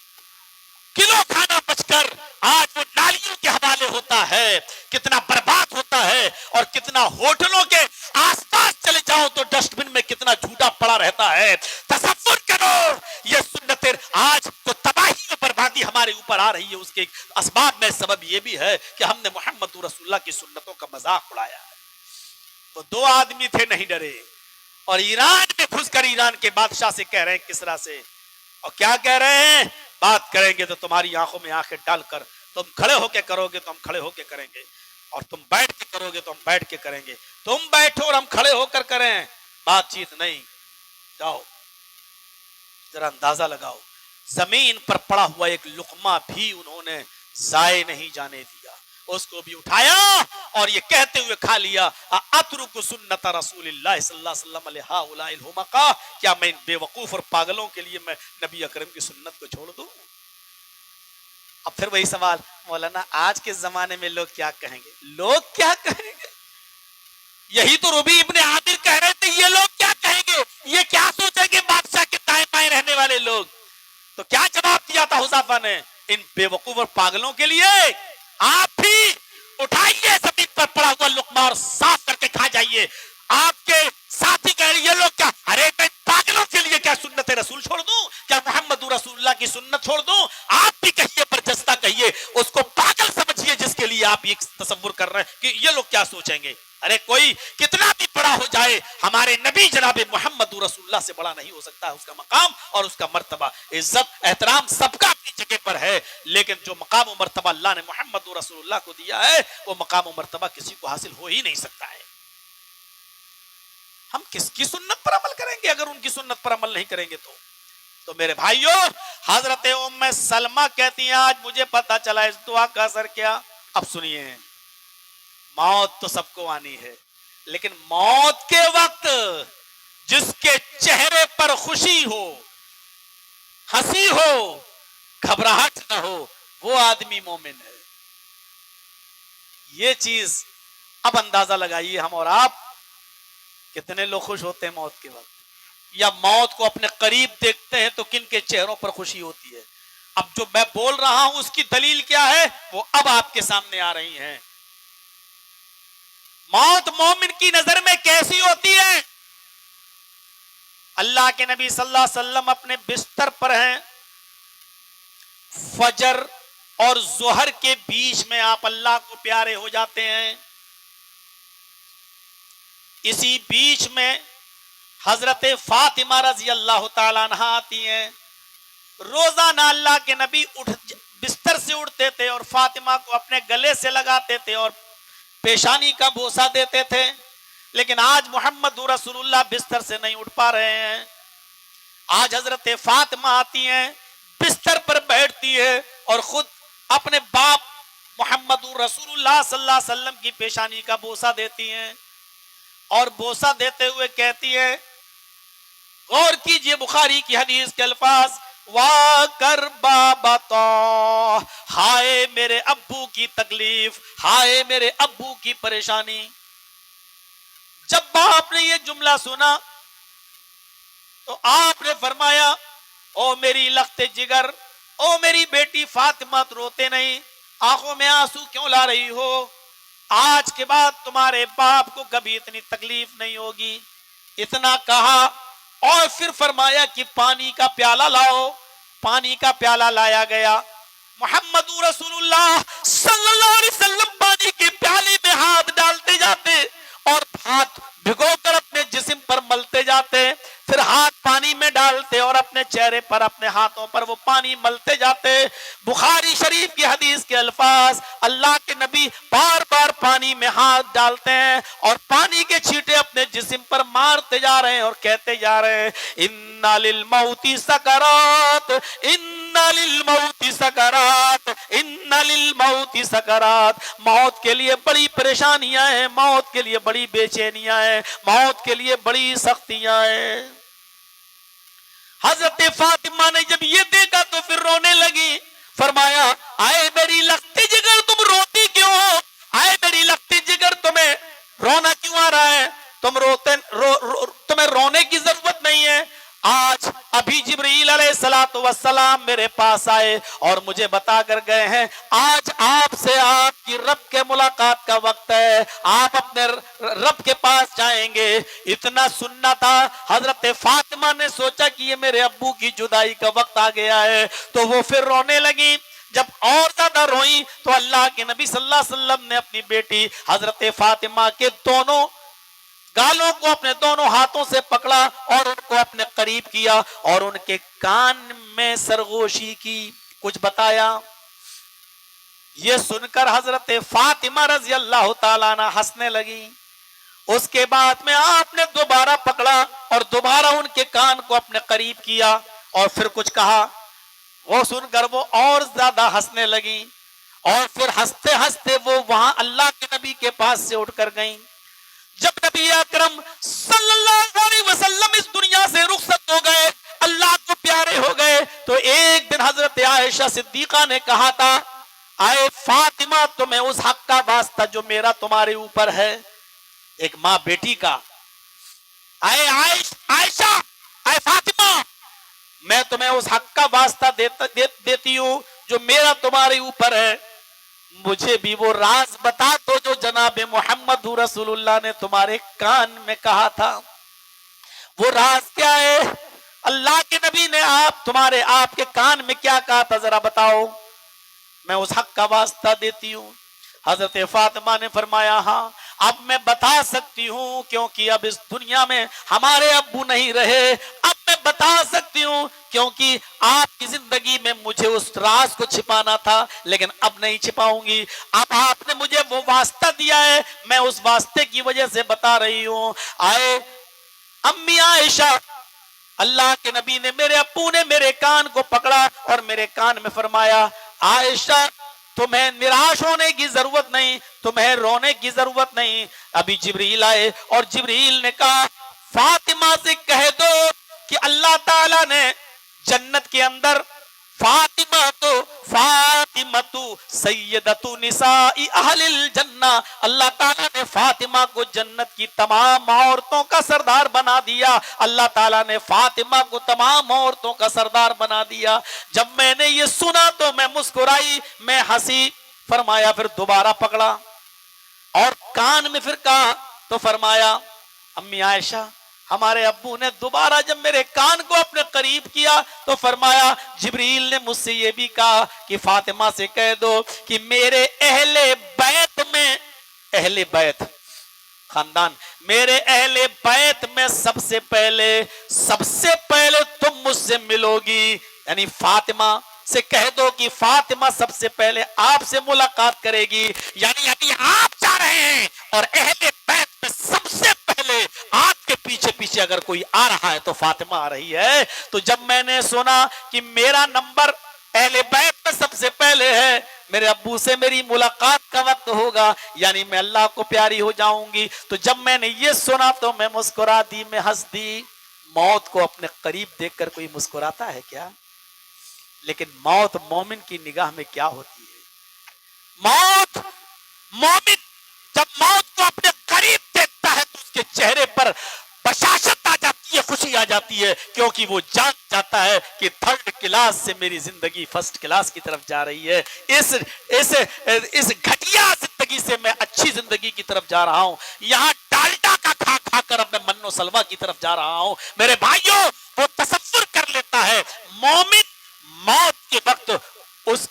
کلو کھانا بچ کر آج وہ نالیوں کے حوالے ہوتا ہے، کتنا برباد ہوتا ہے، اور کتنا ہوٹلوں کے آس پاس چلے جاؤ تو ڈسٹ بن میں کتنا جھوٹا پڑا رہتا ہے۔ تصور کرو، یہ سنتیں آج تو تباہی اور بربادی ہمارے اوپر آ رہی ہے، اس کے اسباب میں سبب یہ بھی ہے کہ ہم نے محمد رسول اللہ کی سنتوں کا مذاق اڑایا ہے۔ وہ دو آدمی تھے نہیں ڈرے، اور ایران میں گھس کر ایران کے بادشاہ سے کہہ رہے ہیں، کسرا سے، اور کیا کہہ رہے ہیں، بات کریں گے تو تمہاری آنکھوں میں آنکھیں ڈال کر، تم کھڑے ہو کے کرو گے تو ہم کھڑے ہو کے کریں گے، اور تم بیٹھ کے کرو گے تو ہم بیٹھ کے کریں گے، تم بیٹھو اور ہم کھڑے ہو کر کریں، بات چیت نہیں۔ جاؤ ذرا اندازہ لگاؤ، زمین پر پڑا ہوا ایک لقمہ بھی انہوں نے ضائع نہیں جانے دیا، اس کو بھی اٹھایا اور یہ کہتے ہوئے کھا لیا، اترک سنت رسول اللہ صلی اللہ علیہ وسلم لہؤلاء الحمقاء، کیا میں ان بے وقوف اور پاگلوں کے لیے میں نبی اکرم کی سنت کو چھوڑ دوں؟ اب پھر وہی سوال، مولانا آج کے زمانے میں لوگ کیا کہیں گے؟ لوگ کیا کہیں گے؟ یہی تو ربیع ابن عامر کہہ رہے تھے، یہ لوگ کیا کہیں گے، یہ کیا سوچیں گے بادشاہ کے دائیں بائیں رہنے والے لوگ؟ تو کیا جواب دیا تھا حذیفہ نے ان بے وقوف اور پاگلوں کے لیے؟ آپ بھی اٹھائیے زمین پر پڑا ہوا لقمہ اور صاف کر کے کھا جائیے۔ آپ کے ساتھی کہہ رہے یہ لوگ کیا، ارے میں پاگلوں کے لیے کیا سنت رسول چھوڑ دوں، کیا محمد رسول اللہ کی سنت چھوڑ دوں؟ آپ بھی کہیے، برجستہ کہیے، اس کو پاگل سمجھیے جس کے لیے آپ یہ تصور کر رہے ہیں کہ یہ لوگ کیا سوچیں گے۔ ارے کوئی کتنا بھی بڑا ہو جائے، ہمارے نبی جناب محمد رسول اللہ سے بڑا نہیں ہو سکتا، اس کا مقام اور اس کا مرتبہ، عزت احترام سب کا اپنی جگہ پر ہے، لیکن جو مقام و مرتبہ اللہ نے محمد رسول اللہ کو دیا ہے، وہ مقام و مرتبہ کسی کو حاصل ہو ہی نہیں سکتا ہے۔ ہم کس کی سنت پر عمل کریں گے اگر ان کی سنت پر عمل نہیں کریں گے تو میرے بھائیوں، حضرت ام سلمہ کہتی ہیں آج مجھے پتا چلا اس دعا کا اثر کیا۔ اب سنیے، موت تو سب کو آنی ہے، لیکن موت کے وقت جس کے چہرے پر خوشی ہو، ہنسی ہو، گھبراہٹ نہ ہو، وہ آدمی مومن ہے۔ یہ چیز اب اندازہ لگائیے، ہم اور آپ کتنے لوگ خوش ہوتے ہیں موت کے وقت، یا موت کو اپنے قریب دیکھتے ہیں تو کن کے چہروں پر خوشی ہوتی ہے؟ اب جو میں بول رہا ہوں اس کی دلیل کیا ہے، وہ اب آپ کے سامنے آ رہی ہیں۔ موت مومن کی نظر میں کیسی ہوتی ہے؟ اللہ کے نبی صلی اللہ علیہ وسلم اپنے بستر پر ہیں، فجر اور ظہر کے بیچ میں آپ اللہ کو پیارے ہو جاتے ہیں. اسی بیچ میں حضرت فاطمہ رضی اللہ تعالیٰ عنہ آتی ہیں. روزانہ اللہ کے نبی بستر سے اٹھتے تھے اور فاطمہ کو اپنے گلے سے لگاتے تھے اور پیشانی کا بوسہ دیتے تھے. لیکن آج محمد رسول اللہ بستر سے نہیں اٹھ پا رہے ہیں. آج حضرت فاطمہ آتی ہیں, بستر پر بیٹھتی ہے اور خود اپنے باپ محمد رسول اللہ صلی اللہ علیہ وسلم کی پیشانی کا بوسہ دیتی ہیں اور بوسہ دیتے ہوئے کہتی ہے, غور کیجئے بخاری کی حدیث کے الفاظ, وا کر بابا, ہائے میرے ابو کی تکلیف, ہائے میرے ابو کی پریشانی. جب باپ نے یہ جملہ سنا تو آپ نے فرمایا, او میری لخت جگر, او میری بیٹی فاطمہ, روتے نہیں, آنکھوں میں آنسو کیوں لا رہی ہو؟ آج کے بعد تمہارے باپ کو کبھی اتنی تکلیف نہیں ہوگی. اتنا کہا اور پھر فرمایا کہ پانی کا پیالہ لاؤ. پانی کا پیالہ لایا گیا. محمد رسول اللہ صلی اللہ علیہ وسلم پانی کے پیالے میں ہاتھ ڈالتے جاتے اور ہاتھ بھگو کر اپنے جسم پر ملتے جاتے, پھر ہاتھ پانی میں ڈالتے اور اپنے چہرے پر, اپنے ہاتھوں پر وہ پانی ملتے جاتے. بخاری شریف کی حدیث کے الفاظ, اللہ کے نبی بار بار پانی میں ہاتھ ڈالتے ہیں اور پانی کے چھینٹے اپنے جسم پر مارتے جا رہے ہیں اور کہتے جا رہے ہیں, اِنَّ لِلْمَوْتِ سَكَرَاتٍ, اِنَّ لِلْمَوْتِ سَكَرَاتٍ, اِنَّ لِلْمَوْتِ سَكَرَاتٍ. موت کے لیے بڑی پریشانیاں ہیں, موت کے لیے بڑی بے چینیاں ہیں, موت کے لیے بڑی سختیاں ہیں. حضرت فاطمہ نے جب یہ دیکھا تو پھر رونے لگی. فرمایا, آئے میری لختی جگر, تم روتی کیوں ہو؟ آئے میری لختی جگر, تمہیں رونا کیوں آ رہا ہے؟ تمہیں رونے کی ضرورت نہیں ہے. آج ابھی جبرائیل علیہ السلام میرے پاس آئے اور مجھے بتا کر گئے ہیں, آج آپ سے آپ کی رب کے ملاقات کا وقت ہے, آپ اپنے رب کے پاس جائیں گے. اتنا سننا تھا. حضرت فاطمہ نے سوچا کہ یہ میرے ابو کی جدائی کا وقت آ گیا ہے, تو وہ پھر رونے لگی. جب اور زیادہ روئی تو اللہ کے نبی صلی اللہ علیہ وسلم نے اپنی بیٹی حضرت فاطمہ کے دونوں گالوں کو اپنے دونوں ہاتھوں سے پکڑا اور ان کو اپنے قریب کیا اور ان کے کان میں سرگوشی کی, کچھ بتایا. یہ سن کر حضرت فاطمہ رضی اللہ تعالیٰ عنہ ہنسنے لگی. اس کے بعد میں آپ نے دوبارہ پکڑا اور دوبارہ ان کے کان کو اپنے قریب کیا اور پھر کچھ کہا. وہ سن کر وہ اور زیادہ ہنسنے لگی اور پھر ہنستے ہنستے وہ وہاں اللہ کے نبی کے پاس سے اٹھ کر گئیں. جب نبی اکرم صلی اللہ علیہ وسلم اس دنیا سے رخصت ہو گئے, اللہ کو پیارے ہو گئے, تو ایک دن حضرت عائشہ صدیقہ نے کہا تھا, آئے فاطمہ, تمہیں اس حق کا واسطہ جو میرا تمہارے اوپر ہے, ایک ماں بیٹی کا, آئے عائشہ, آئے فاطمہ, میں تمہیں اس حق کا واسطہ دیتی ہوں جو میرا تمہارے اوپر ہے. مجھے بھی وہ راز بتا دو جو جناب محمد رسول اللہ نے تمہارے کان میں کہا تھا. وہ راز کیا ہے؟ اللہ کے نبی نے آپ کے کان میں کیا کہا تھا, ذرا بتاؤ, میں اس حق کا واسطہ دیتی ہوں. حضرت فاطمہ نے فرمایا, ہاں اب میں بتا سکتی ہوں, کیونکہ اب اس دنیا میں ہمارے ابو نہیں رہے. اب میں بتا سکتی ہوں کیونکہ آپ کی زندگی میں مجھے اس راز کو چھپانا تھا, لیکن اب نہیں چھپاؤں گی. اب آپ نے مجھے وہ واسطہ دیا ہے, میں اس واسطے کی وجہ سے بتا رہی ہوں. آئے امی عائشہ, اللہ کے نبی نے, میرے ابو نے میرے کان کو پکڑا اور میرے کان میں فرمایا, عائشہ تمہیں نراش ہونے کی ضرورت نہیں, تمہیں رونے کی ضرورت نہیں. ابھی جبرائیل آئے اور جبرائیل نے کہا, فاطمہ سے کہہ دو کہ اللہ تعالیٰ نے جنت کے اندر فاطمہ سیدۃ نساء اہل الجنہ, اللہ تعالیٰ نے فاطمہ کو جنت کی تمام عورتوں کا سردار بنا دیا. اللہ تعالیٰ نے فاطمہ کو تمام عورتوں کا سردار بنا دیا. جب میں نے یہ سنا تو میں مسکرائی, میں ہنسی. فرمایا پھر دوبارہ پکڑا اور کان میں پھر کہا تو فرمایا, امی عائشہ, ہمارے ابو نے دوبارہ جب میرے کان کو اپنے قریب کیا تو فرمایا جبریل نے مجھ سے یہ بھی کہا کہ فاطمہ سے کہہ دو کہ میرے اہل بیت میں، اہل بیت خاندان، میرے اہل بیت میں سب سے پہلے تم مجھ سے ملو گی، یعنی فاطمہ سے کہہ دو کہ فاطمہ سب سے پہلے آپ سے ملاقات کرے گی، یعنی ابھی آپ جا رہے ہیں اور اہل بیت میں سب سے پہلے آپ کے پیچھے پیچھے اگر کوئی آ رہا ہے تو فاطمہ آ رہی ہے۔ تو جب میں نے سنا کہ میرا نمبر اہل بیت میں سب سے پہلے ہے، میرے ابو سے میری ملاقات کا وقت ہوگا، یعنی میں اللہ کو پیاری ہو جاؤں گی، تو جب میں نے یہ سنا تو میں مسکرا دی، میں ہنس دی۔ موت کو اپنے قریب دیکھ کر کوئی مسکراتا ہے کیا؟ لیکن موت مومن کی نگاہ میں کیا ہوتی ہے؟ مومن جب موت کو اپنے قریب دیکھتا ہے تو اس کے چہرے پر بشاشت آ جاتی ہے، خوشی آ جاتی ہے، کیونکہ وہ جان جاتا ہے کہ تھرڈ کلاس سے میری زندگی فرسٹ کلاس کی طرف جا رہی ہے، اس گھٹیا زندگی سے میں اچھی زندگی کی طرف جا رہا ہوں، یہاں ڈالڈا کا کھا کھا کر اپنے من و سلوا کی طرف جا رہا ہوں۔ میرے بھائیوں، وہ تصور کر لیتا ہے، مومن موت کے وقت اس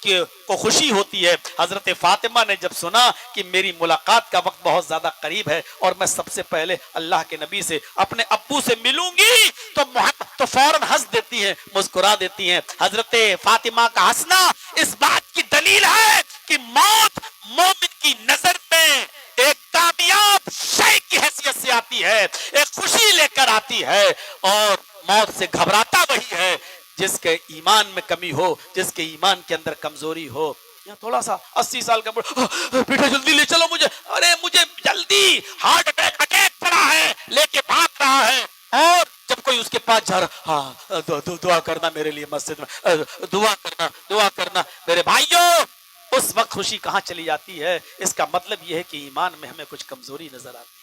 کو خوشی ہوتی ہے۔ حضرت فاطمہ نے جب سنا کہ میری ملاقات کا وقت بہت زیادہ قریب ہے اور میں سب سے پہلے اللہ کے نبی سے اپنے ابو سے ملوں گی تو فوراً ہنس دیتی ہیں، مسکرا دیتی ہیں۔ حضرت فاطمہ کا ہنسنا اس بات کی دلیل ہے کہ موت مومن کی نظر میں ایک کامیاب شے کی حیثیت سے آتی ہے، ایک خوشی لے کر آتی ہے، اور موت سے گھبراتا وہی ہے جس کے ایمان میں کمی ہو، جس کے ایمان کے اندر کمزوری ہو۔ یا تھوڑا سا 80 سال کا بیٹا جلدی لے چلو مجھے، ارے مجھے جلدی، ہارٹ اٹیک پڑا ہے، لے کے بھاگ رہا ہے، اور جب کوئی اس کے پاس جا رہا، ہاں دعا کرنا میرے لیے مسجد میں، دعا کرنا۔ میرے بھائیوں، اس وقت خوشی کہاں چلی جاتی ہے؟ اس کا مطلب یہ ہے کہ ایمان میں ہمیں کچھ کمزوری نظر آتی ہے،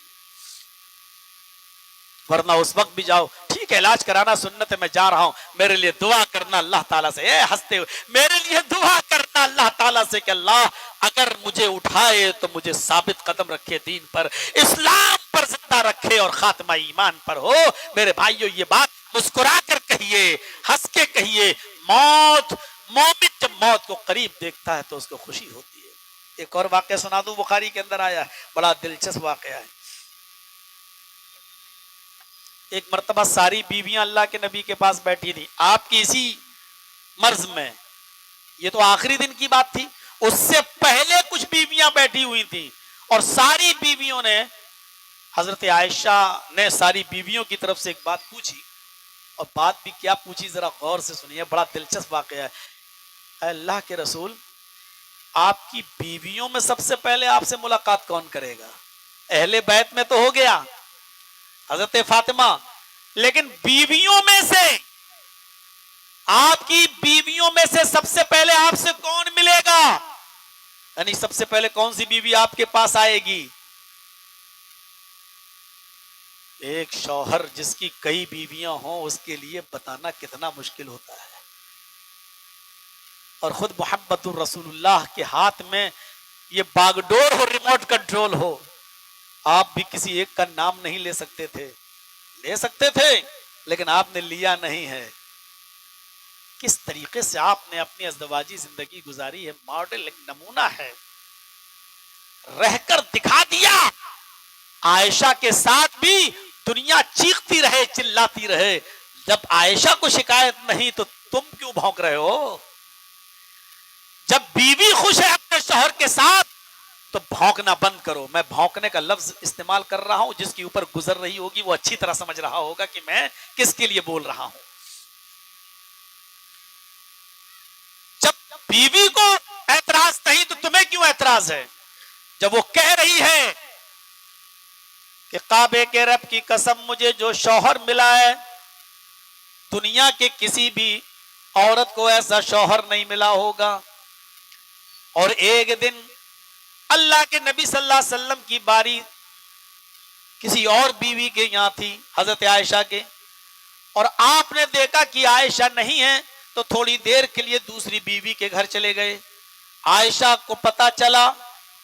ورنہ اس وقت بھی جاؤ، ٹھیک ہے علاج کرانا سنت ہے، میں جا رہا ہوں، میرے لیے دعا کرنا اللہ تعالیٰ سے، ہنستے ہوئے میرے لیے دعا کرنا اللہ تعالیٰ سے کہ اللہ اگر مجھے اٹھائے تو مجھے ثابت قدم رکھے، دین پر، اسلام پر زندہ رکھے اور خاتمہ ایمان پر ہو۔ میرے بھائیوں، یہ بات مسکرا کر کہیے، ہنس کے کہیے۔ مومن جب موت کو قریب دیکھتا ہے تو اس کو خوشی ہوتی ہے۔ ایک اور واقعہ سنا دوں، بخاری کے اندر آیا ہے، بڑا دلچسپ واقعہ ہے۔ ایک مرتبہ ساری بیویاں اللہ کے نبی کے پاس بیٹھی تھی، آپ کی اسی مرض میں، یہ تو آخری دن کی بات تھی، اس سے پہلے کچھ بیویاں بیٹھی ہوئی تھیں، اور ساری بیویوں نے، حضرت عائشہ نے ساری بیویوں کی طرف سے ایک بات پوچھی، اور بات بھی کیا پوچھی ذرا غور سے سنیے، بڑا دلچسپ واقعہ ہے۔ اے اللہ کے رسول، آپ کی بیویوں میں سب سے پہلے آپ سے ملاقات کون کرے گا؟ اہل بیت میں تو ہو گیا حضرت فاطمہ، لیکن بیویوں میں سے، آپ کی بیویوں میں سے سب سے پہلے آپ سے کون ملے گا؟ یعنی سب سے پہلے کون سی بیوی آپ کے پاس آئے گی؟ ایک شوہر جس کی کئی بیویاں ہوں، اس کے لیے بتانا کتنا مشکل ہوتا ہے، اور خود محمد الرسول اللہ کے ہاتھ میں یہ باغ ڈور ہو، ریموٹ کنٹرول ہو، آپ بھی کسی ایک کا نام نہیں لے سکتے تھے، لے سکتے تھے لیکن آپ نے لیا نہیں ہے۔ کس طریقے سے آپ نے اپنی ازدواجی زندگی گزاری ہے، ماڈل ایک نمونہ ہے، رہ کر دکھا دیا۔ عائشہ کے ساتھ بھی دنیا چیختی رہے، چلاتی رہے، جب عائشہ کو شکایت نہیں تو تم کیوں بھونک رہے ہو؟ جب بیوی خوش ہے اپنے شوہر کے ساتھ تو بھونکنا بند کرو۔ میں بھونکنے کا لفظ استعمال کر رہا ہوں، جس کے اوپر گزر رہی ہوگی وہ اچھی طرح سمجھ رہا ہوگا کہ میں کس کے لیے بول رہا ہوں۔ جب بیوی کو اعتراض نہیں تو تمہیں کیوں اعتراض ہے؟ جب وہ کہہ رہی ہے کہ کعبے کے رب کی قسم مجھے جو شوہر ملا ہے، دنیا کے کسی بھی عورت کو ایسا شوہر نہیں ملا ہوگا، اور ایک دن اللہ کے نبی صلی اللہ علیہ وسلم کی باری کسی اور بیوی کے یہاں تھی، حضرت عائشہ کے، اور آپ نے دیکھا کہ عائشہ نہیں ہے تو تھوڑی دیر کے لیے دوسری بیوی کے گھر چلے گئے۔ عائشہ کو پتا چلا،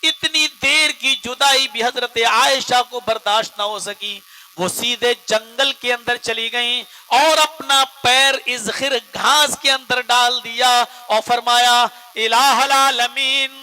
اتنی دیر کی جدائی بھی حضرت عائشہ کو برداشت نہ ہو سکی، وہ سیدھے جنگل کے اندر چلی گئیں اور اپنا پیر ازخر گھاس کے اندر ڈال دیا اور فرمایا الہ العالمین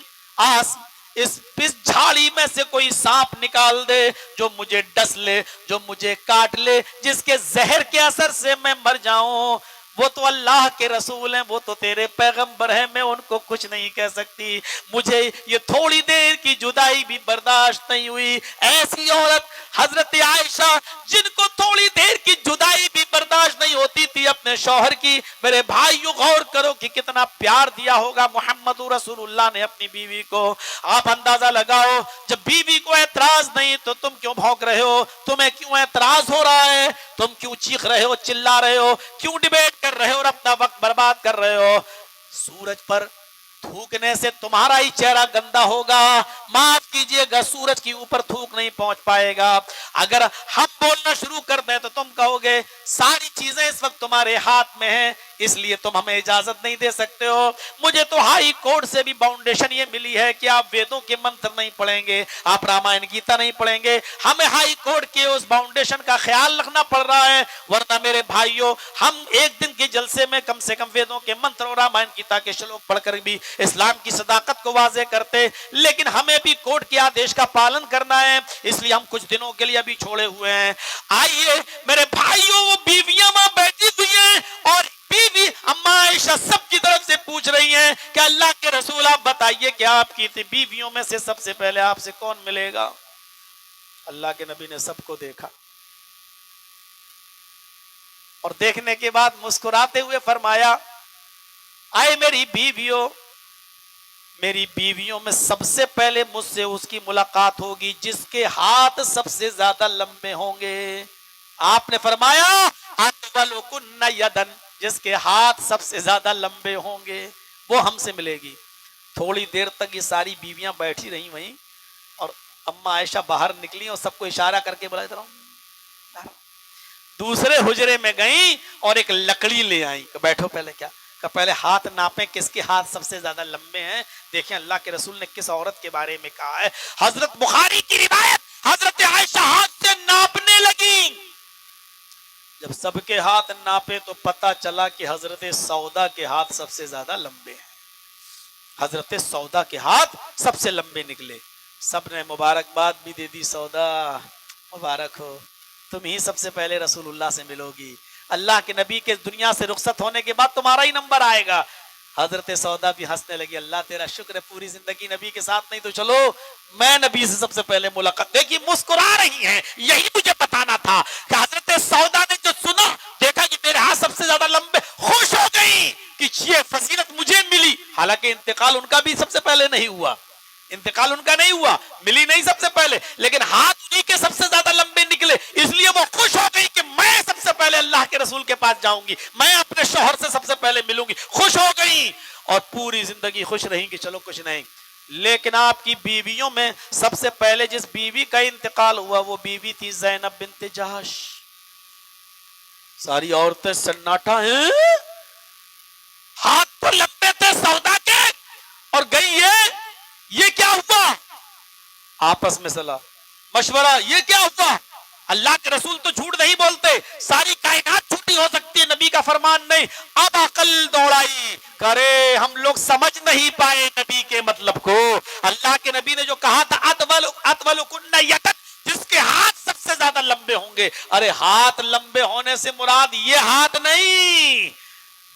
اس جھاڑی میں سے کوئی سانپ نکال دے جو مجھے ڈس لے، جو مجھے کاٹ لے، جس کے زہر کے اثر سے میں مر جاؤں۔ وہ تو اللہ کے رسول ہیں، وہ تو تیرے پیغمبر ہیں، میں ان کو کچھ نہیں کہہ سکتی، مجھے یہ تھوڑی دیر کی جدائی بھی برداشت نہیں ہوئی۔ ایسی عورت حضرت عائشہ جن کو تھوڑی دیر کی جدائی بھی برداشت نہیں ہوتی تھی اپنے شوہر کی، میرے بھائیو غور کرو کہ کتنا پیار دیا ہوگا محمد رسول اللہ نے اپنی بیوی کو۔ آپ اندازہ لگاؤ، جب بیوی کو اعتراض نہیں تو تم کیوں بھونک رہے ہو؟ تمہیں کیوں اعتراض ہو رہا ہے؟ تم کیوں چیخ رہے ہو، چلا رہے ہو، کیوں ڈیبیٹ کر رہے ہو اور اپنا وقت برباد کر رہے ہو؟ سورج پر تھوکنے سے تمہارا ہی چہرہ گندا ہوگا، معاف کیجئے گا، سورج کی اوپر تھوک نہیں پہنچ پائے گا۔ اگر ہم بولنا شروع کر دیں تو تم کہو گے ساری چیزیں اس وقت تمہارے ہاتھ میں ہیں، اس لیے تم ہمیں اجازت نہیں دے سکتے ہو۔ مجھے تو ہائی کورٹ سے بھی باؤنڈیشن یہ ملی ہے کہ آپ ویدوں کے منتر نہیں پڑھیں گے، آپ رامائن گیتا نہیں پڑھیں گے، ہمیں ہائی کورٹ کے اس باؤنڈیشن کا خیال رکھنا پڑ رہا ہے، ورنہ میرے بھائیوں ہم ایک دن کے جلسے میں کم سے کم ویدوں کے منتر اور رامائن گیتا کے شلوک پڑھ کر بھی اسلام کی صداقت کو واضح کرتے، لیکن ہمیں بھی کورٹ کے آدیش کا پالن کرنا ہے، اس لیے ہم کچھ دنوں کے لیے ابھی چھوڑے ہوئے ہیں۔ آئیے میرے بھائیوں، وہ بیویاں وہاں بیٹھی ہوئی ہیں اور بیوی اما عائشہ سب کی طرف سے پوچھ رہی ہیں کہ اللہ کے رسول آپ بتائیے کہ آپ کی بیویوں میں سے سب سے پہلے آپ سے کون ملے گا؟ اللہ کے نبی نے سب کو دیکھا اور دیکھنے کے بعد مسکراتے ہوئے فرمایا، آئے میری بیویوں، میری بیویوں میں سب سے پہلے مجھ سے اس کی ملاقات ہوگی جس کے ہاتھ سب سے زیادہ لمبے ہوں گے۔ آپ نے فرمایا اطولکن یدن، جس کے ہاتھ سب سے زیادہ لمبے ہوں گے وہ ہم سے ملے گی۔ تھوڑی دیر تک یہ ساری بیویاں بیٹھی رہی وہیں اور اما عائشہ باہر نکلی اور سب کو اشارہ کر کے بولا ادھر آؤ۔ دوسرے حجرے میں گئیں اور ایک لکڑی لے آئیں کہ بیٹھو پہلے، کیا کہ پہلے ہاتھ ناپیں کس کے ہاتھ سب سے زیادہ لمبے ہیں۔ دیکھیں اللہ کے رسول نے کس عورت کے بارے میں کہا ہے۔ حضرت بخاری کی روایت، حضرت عائشہ ہاتھ سے ناپنے لگی، جب سب کے ہاتھ ناپے تو پتا چلا کہ حضرت سودا کے ہاتھ سب سے زیادہ لمبے ہیں۔ حضرت سودا کے ہاتھ سب سے لمبے نکلے، سب نے مبارکباد بھی دے دی، سودا مبارک ہو، تم ہی سب سے پہلے رسول اللہ سے ملو گی، اللہ کے نبی کے دنیا سے رخصت ہونے کے بعد تمہارا ہی نمبر آئے گا۔ حضرت سودا بھی ہنسنے لگی، اللہ تیرا شکر ہے پوری زندگی نبی کے ساتھ نہیں تو چلو میں نبی سے سب سے پہلے ملاقات۔ دیکھیے مسکرا رہی ہیں، یہی مجھے بتانا تھا کہ حضرت سودا نے جو سنا، دیکھا کہ میرے ہاتھ سب سے زیادہ لمبے، خوش ہو گئی کہ یہ فضیلت مجھے ملی۔ حالانکہ انتقال ان کا بھی سب سے پہلے نہیں ہوا، انتقال ان کا نہیں ہوا، ملی نہیں سب سے پہلے، لیکن ہاتھ انہی کے سب سے زیادہ لمبے نکلے، اس لیے وہ خوش ہو گئی کہ میں سب سے پہلے اللہ کے رسول کے پاس جاؤں گی، میں اپنے شوہر سے سب سے پہلے ملوں گی، خوش ہو گئی اور پوری زندگی خوش رہیں کہ چلو کچھ نہیں۔ لیکن آپ کی بیویوں میں سب سے پہلے جس بیوی کا انتقال ہوا وہ بیوی تھی زینب بنت جہش۔ ساری عورتیں سناٹا ہیں، ہاتھ تو لمبے تھے سودا کے اور گئی ہے، یہ کیا ہوا؟ آپس میں صلاح مشورہ، یہ کیا ہوا؟ اللہ کے رسول تو جھوٹ نہیں بولتے، ساری کائنات جھوٹی ہو سکتی ہے، نبی کا فرمان نہیں۔ اب عقل دوڑائی کرے، ہم لوگ سمجھ نہیں پائے نبی کے مطلب کو۔ اللہ کے نبی نے جو کہا تھا اطولکن یدن، جس کے ہاتھ سب سے زیادہ لمبے ہوں گے، ارے ہاتھ لمبے ہونے سے مراد یہ ہاتھ نہیں،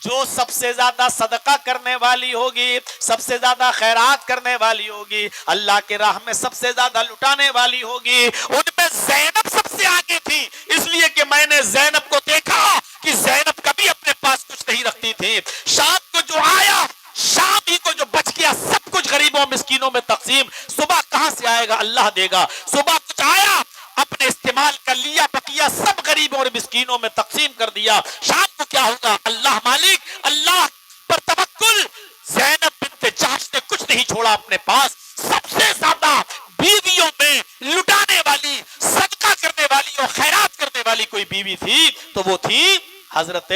جو سب سے زیادہ صدقہ کرنے والی ہوگی، سب سے زیادہ خیرات کرنے والی ہوگی، اللہ کے راہ میں سب سے زیادہ لٹانے والی ہوگی، ان میں زینب سب سے آگے تھی، اس لیے کہ میں نے زینب کو دیکھا کہ زینب کبھی اپنے پاس کچھ نہیں رکھتی تھی، شام کو جو آیا، شام ہی کو جو بچ گیا سب کچھ غریبوں مسکینوں میں تقسیم، صبح کہاں سے آئے گا اللہ دے گا، صبح کچھ آیا اپنے استعمال کر لیا، بقیہ سب غریبوں اور مسکینوں میں تقسیم کر دیا، شام کو کیا ہوگا اللہ مالک، اللہ پر توکل۔ زینب بنت جہش نے کچھ نہیں چھوڑا اپنے پاس، سب سے زیادہ بیویوں میں لٹانے والی، صدقہ کرنے والی اور خیرات کرنے والی کوئی بیوی تھی تو وہ تھی حضرت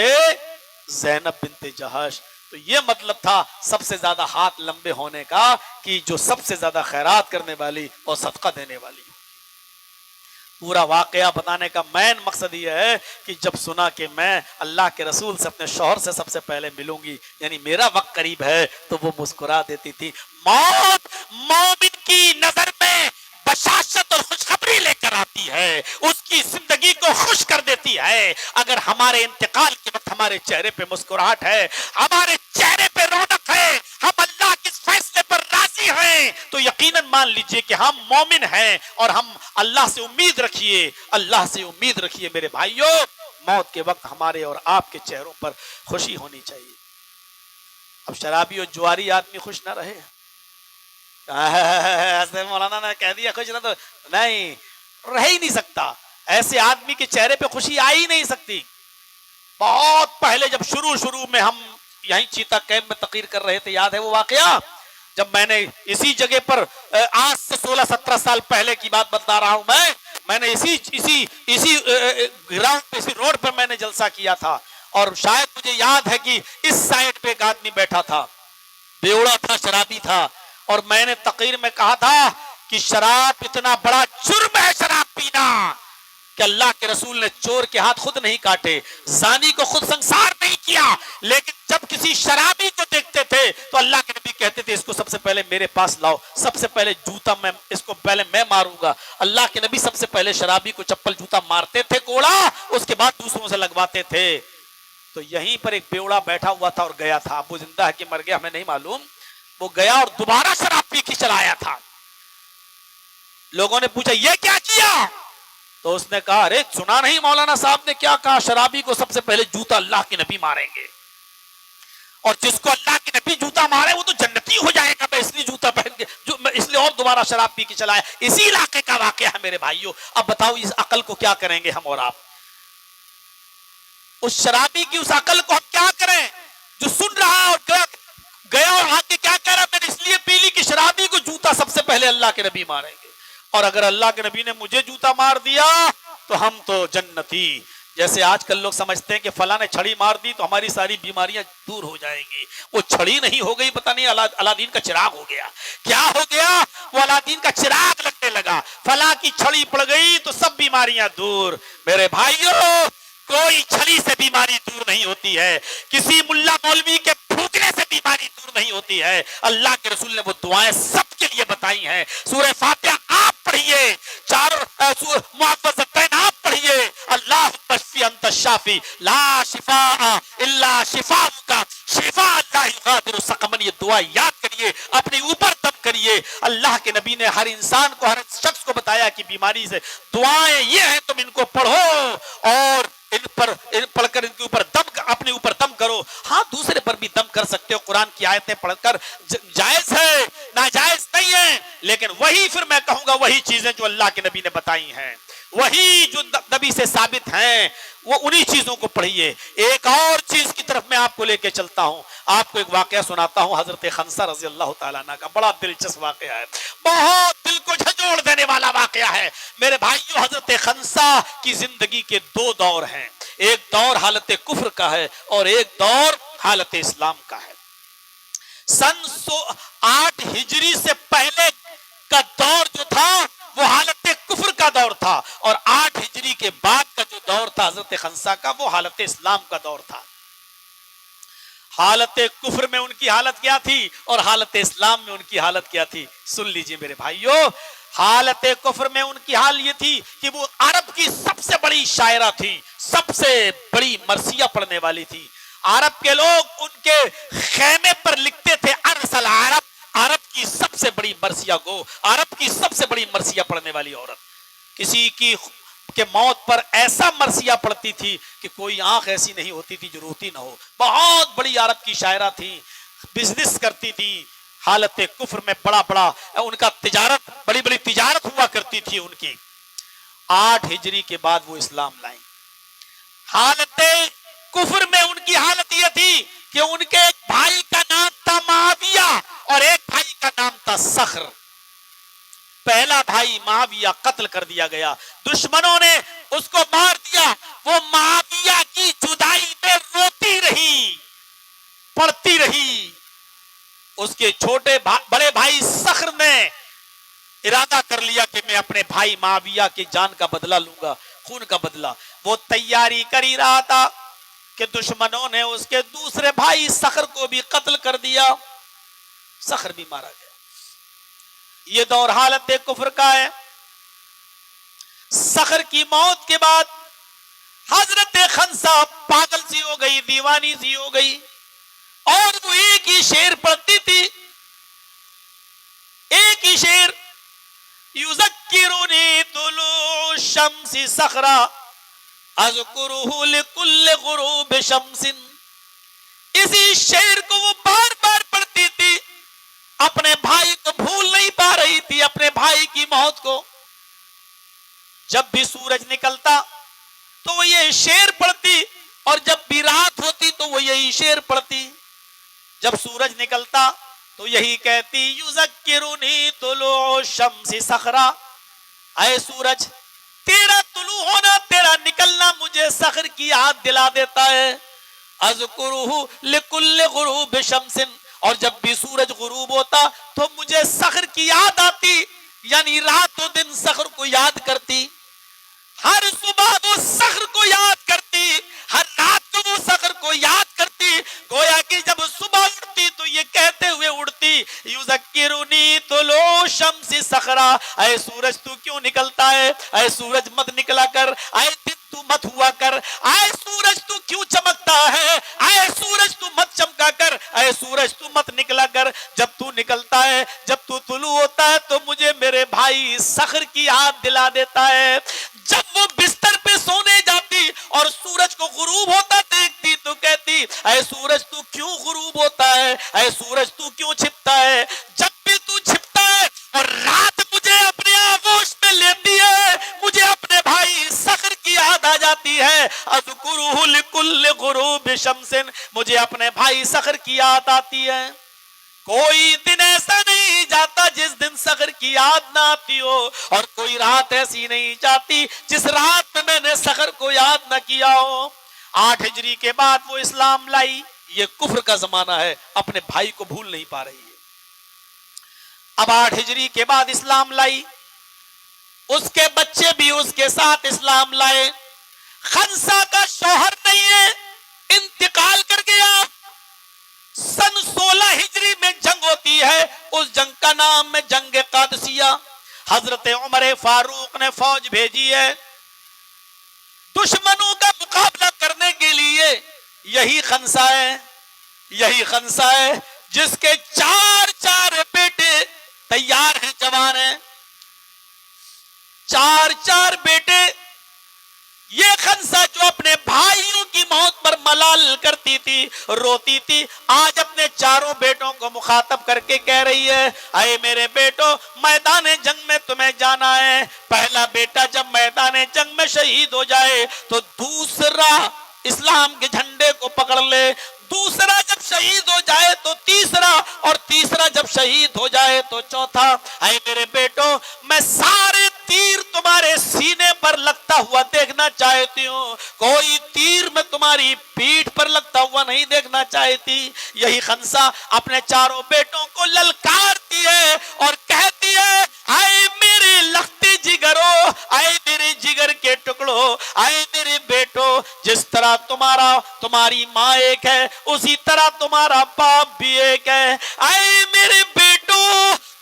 زینب بنت جہش۔ تو یہ مطلب تھا سب سے زیادہ ہاتھ لمبے ہونے کا کہ جو سب سے زیادہ خیرات کرنے والی اور صدقہ دینے والی۔ پورا واقعہ بتانے کا مین مقصد یہ ہے کہ جب سنا کہ میں اللہ کے رسول سے اپنے شوہر سے سب سے پہلے ملوں گی، یعنی میرا وقت قریب ہے، تو وہ مسکرا دیتی تھی۔ موت مومن کی نظر میں بشاشت اور خوشخبری لے کر آتی ہے، اس کی زندگی کو خوش کر دیتی ہے۔ اگر ہمارے انتقال کے وقت ہمارے چہرے پہ مسکراہٹ ہے، ہمارے چہرے پہ رونق ہے، ہم اللہ کے فیصلے پر راضی ہیں، تو یقیناً مان لیجئے کہ ہم مومن ہیں، اور ہم اللہ سے امید رکھیے، اللہ سے امید رکھیے میرے بھائیوں، موت کے وقت ہمارے اور آپ کے چہروں پر خوشی ہونی چاہیے۔ اب شرابی اور جواری آدمی خوش نہ رہے، ایسے مولانا نے کہہ دیا خوش نہ، تو نہیں رہ ہی نہیں سکتا، ایسے آدمی کے چہرے پہ خوشی آ ہی نہیں سکتی۔ بہت پہلے جب شروع میں ہم یہیں چیتا کیمپ میں تقریر کر رہے تھے، یاد ہے وہ واقعہ جب میں نے اسی جگہ پر آج سے 16-17 سال پہلے کی بات بتا رہا ہوں، میں نے اسی گراؤنڈ پہ، اسی روڈ پر میں نے جلسہ کیا تھا، اور شاید مجھے یاد ہے کہ اس سائڈ پہ ایک آدمی بیٹھا تھا، بیوڑا تھا، شرابی تھا، اور میں نے تقریر میں کہا تھا کہ شراب اتنا بڑا جرم ہے شراب پینا کہ اللہ کے رسول نے چور کے ہاتھ خود نہیں کاٹے، زانی کو خود سنسار نہیں کیا، لیکن جب کسی شرابی کو دیکھتے تھے تو اللہ کے نبی کہتے تھے اس کو سب سے پہلے میرے پاس لاؤ، سب سے پہلے جوتا میں اس کو پہلے میں ماروں گا۔ اللہ کے نبی سب سے پہلے شرابی کو چپل جوتا مارتے تھے کوڑا، اس کے بعد دوسروں سے لگواتے تھے۔ تو یہیں پر ایک بیوڑا بیٹھا ہوا تھا اور گیا تھا، اب وہ زندہ ہے کہ مر گیا ہمیں نہیں معلوم، وہ گیا اور دوبارہ شراب پی کے چلایا تھا۔ لوگوں نے پوچھا یہ کیا کیا؟ تو اس نے کہا ارے سنا نہیں مولانا صاحب نے کیا کہا، شرابی کو سب سے پہلے جوتا اللہ کے نبی ماریں گے، اور جس کو اللہ کے نبی جوتا مارے وہ تو جنتی ہو جائے گا، میں اس لیے جوتا پہن کے اس لیے اور دوبارہ شراب پی کے چلایا۔ اسی علاقے کا واقعہ ہے میرے بھائیوں۔ اب بتاؤ اس عقل کو کیا کریں گے ہم اور آپ؟ اس شرابی کی اس عقل کو ہم کیا کریں جو سن رہا اور گیا اور آ کے کیا کہہ رہا، میں نے اس لیے پی لی کہ شرابی کو جوتا سب سے پہلے اللہ کے نبی ماریں گے، اور اگر اللہ کے نبی نے مجھے جوتا مار دیا تو ہم تو جنتی۔ جیسے آج کل لوگ سمجھتے ہیں کہ فلاں نے چھڑی مار دی تو ہماری ساری بیماریاں دور ہو جائیں گی، وہ چھڑی نہیں ہو گئی، پتہ نہیں علادین کا چراغ ہو گیا، کیا ہو گیا، وہ علادین کا چراغ لگنے لگا، فلاں کی چھڑی پڑ گئی تو سب بیماریاں دور۔ میرے بھائیوں کوئی چھڑی سے بیماری دور نہیں ہوتی ہے، کسی ملا مولوی کے پھونکنے سے بیماری دور نہیں ہوتی ہے۔ اللہ کے رسول نے وہ دعائیں سب کے لیے بتائی ہیں۔ سورہ فاتحہ آپ پڑھیے، چاروں معوذتین آپ پڑھیے، اللہم اشفی انت الشافی لا شفاء الا شفاءک، شفاء لا یغادر سقما، یہ دعا یاد کریے، اپنے اوپر دم کریے۔ اللہ کے نبی نے ہر انسان کو، ہر شخص کو بتایا کہ بیماری سے دعائیں یہ ہیں، تم ان کو پڑھو اور ان پڑھ کر ان کے اوپر دم، اپنے اوپر دم کرو۔ ہاں دوسرے پر بھی دم کر سکتے ہو، قرآن کی آیتیں پڑھ کر جائز ہے، ناجائز نہیں ہے، لیکن وہی پھر میں کہوں گا وہی چیزیں جو اللہ کے نبی نے بتائی ہیں، وہی جو نبی سے ثابت ہیں، وہ انہی چیزوں کو پڑھیے۔ ایک اور چیز کی طرف میں آپ کو لے کے چلتا ہوں، آپ کو ایک واقعہ سناتا ہوں حضرت خنسہ رضی اللہ تعالیٰ عنہ کا، بڑا دلچسپ واقعہ ہے، بہت دل کو جھنجھوڑ دینے والا واقعہ ہے میرے بھائیو۔ حضرت خنسہ کی زندگی کے دو دور ہیں، ایک دور حالت کفر کا ہے اور ایک دور حالت اسلام کا ہے۔ سن 8 ہجری سے پہلے کا دور جو تھا وہ حالت کفر کا دور تھا، اور 8 ہجری کے بعد کا جو دور تھا حضرت خنسہ کا وہ حالت اسلام کا دور تھا۔ حالت کفر میں ان کی حالت کیا تھی اور حالت اسلام میں ان کی حالت کیا تھی، سن لیجئے میرے بھائیو۔ حالت کفر میں ان کی حال یہ تھی کہ وہ عرب کی سب سے بڑی شاعرہ تھی، سب سے بڑی مرثیہ پڑھنے والی تھی۔ عرب کے لوگ ان کے خیمے پر لکھتے تھے ارسل عرب، عرب کی سب سے بڑی مرثیہ گو، عرب کی سب سے بڑی مرثیہ پڑھنے والی عورت۔ کسی کی کہ موت پر ایسا مرثیہ پڑتی تھی کہ کوئی آنکھ ایسی نہیں ہوتی تھی جو روتی نہ ہو۔ بہت بڑی عرب کی شاعرہ تھی، بزنس کرتی تھی، حالت کفر میں بڑا ان کا تجارت، بڑی بڑی تجارت ہوا کرتی تھی ان کی۔ 8 ہجری کے بعد وہ اسلام لائیں۔ حالت کفر میں ان کی حالت یہ تھی کہ ان کے ایک بھائی کا نام تھا معاویہ اور ایک بھائی کا نام تھا صخر۔ پہلا بھائی معاویہ قتل کر دیا گیا، دشمنوں نے اس کو مار دیا، وہ معاویہ کی جدائی میں روتی رہی، پڑتی رہی۔ اس کے بڑے بھائی صخر نے ارادہ کر لیا کہ میں اپنے بھائی معاویہ کی جان کا بدلہ لوں گا، خون کا بدلہ. وہ تیاری کر ہی رہا تھا کہ دشمنوں نے اس کے دوسرے بھائی صخر کو بھی قتل کر دیا، صخر بھی مارا گیا. یہ دور حالت کفر کا ہے. صخر کی موت کے بعد حضرت خنسا پاگل سی ہو گئی، دیوانی سی ہو گئی، اور وہ ایک ہی شعر پڑھتی تھی، ایک ہی شعر، یذکرنی طلوع الشمس صخرا اذکرہ لکل غروب شمس. اسی شعر کو وہ بار بار پڑھتی تھی، اپنے بھائی کو بھول نہیں پا رہی تھی، اپنے بھائی کی موت کو. جب بھی سورج نکلتا تو وہ یہ شعر پڑھتی، اور جب بھی رات ہوتی تو وہ یہی شعر پڑھتی. جب سورج نکلتا تو یہی کہتی، یذکرنی طلوع الشمس صخرا، اے سورج تیرا طلوع ہونا، تیرا نکلنا مجھے صخر کی یاد دلا دیتا ہے. اذکرہ لکل غروب شمس، اور جب بھی سورج غروب ہوتا تو مجھے صخر کی یاد آتی، یعنی رات و دن صخر کو یاد کرتی. ہر صبح وہ صخر کو یاد کرتی، ہر رات کو وہ صخر کو یاد کرتی. گویا کہ جب صبح اٹھتی تو یہ کہتے ہوئے اٹھتی، یذکرنی طلوع الشمس صخرا، اے سورج تو کیوں نکلتا ہے، اے سورج مت نکلا کر، اے دن تو مت ہوا کر، اے سورج تو کیوں چمکتا ہے، اے سورج تو مت چمکا کر، اے سورج تو مت نکلا کر. جب تو نکلتا ہے، جب تو طلوع ہوتا ہے تو مجھے میرے بھائی صخر کی یاد دلا دیتا ہے. جب وہ بستر پہ سونے جاتی اور سورج کو غروب ہوتا دیکھتی تو کہتی، اے سورج تو کیوں غروب ہوتا ہے، اے سورج تو کیوں چھپتا ہے. جب بھی تو چھپتا ہے اور رات مجھے اپنے آغوش میں لیتی ہے، مجھے اپنے بھائی صخر کی یاد آ جاتی ہے. اذکرہ لکل غروب شمس، مجھے اپنے بھائی صخر کی یاد آتی ہے. کوئی دن ایسا نہیں جاتا جس دن صخر کی یاد نہ آتی ہو، اور کوئی رات ایسی نہیں جاتی جس رات میں نے صخر کو یاد نہ کیا ہو. 8 ہجری کے بعد وہ اسلام لائی. یہ کفر کا زمانہ ہے، اپنے بھائی کو بھول نہیں پا رہی ہے. اب 8 ہجری کے بعد اسلام لائی، اس کے بچے بھی اس کے ساتھ اسلام لائے. خنسا کا شوہر نہیں ہے، انتقال کر گیا. سن 16 ہجری میں جنگ ہوتی ہے، اس جنگ کا نام ہے جنگ قادسیہ. حضرت عمر فاروق نے فوج بھیجی ہے دشمنوں کا مقابلہ کرنے کے لیے. یہی خنسا ہے، یہی خنسا ہے جس کے 4 بیٹے تیار ہیں، جوان ہیں، 4 بیٹے. یہ خنسا جو اپنے بھائیوں کی موت پر ملال کرتی تھی، روتی تھی، آج اپنے 4 بیٹوں کو مخاطب کر کے کہہ رہی ہے، اے میرے بیٹو میدان جنگ میں تمہیں جانا ہے. پہلا بیٹا جب میدان جنگ میں شہید ہو جائے تو دوسرا اسلام کے جھنڈے کو پکڑ لے، دوسرا جب شہید ہو جائے تو تیسرا، اور تیسرا جب شہید ہو جائے تو چوتھا. اے میرے بیٹو میں سارے تیر تمہارے سینے پر لگتا ہوا دیکھنا چاہتی ہوں، کوئی تیر میں تمہاری پیٹھ پر لگتا ہوا نہیں دیکھنا چاہتی. یہی خنسا اپنے 4 بیٹوں کو للکارتی ہے اور کہتی ہے، اے میرے لختے جگرو، اے میرے جگر کے ٹکڑو، اے میرے بیٹو، جس طرح تمہاری ماں ایک ہے اسی طرح تمہارا باپ بھی ایک ہے. اے میرے بیٹو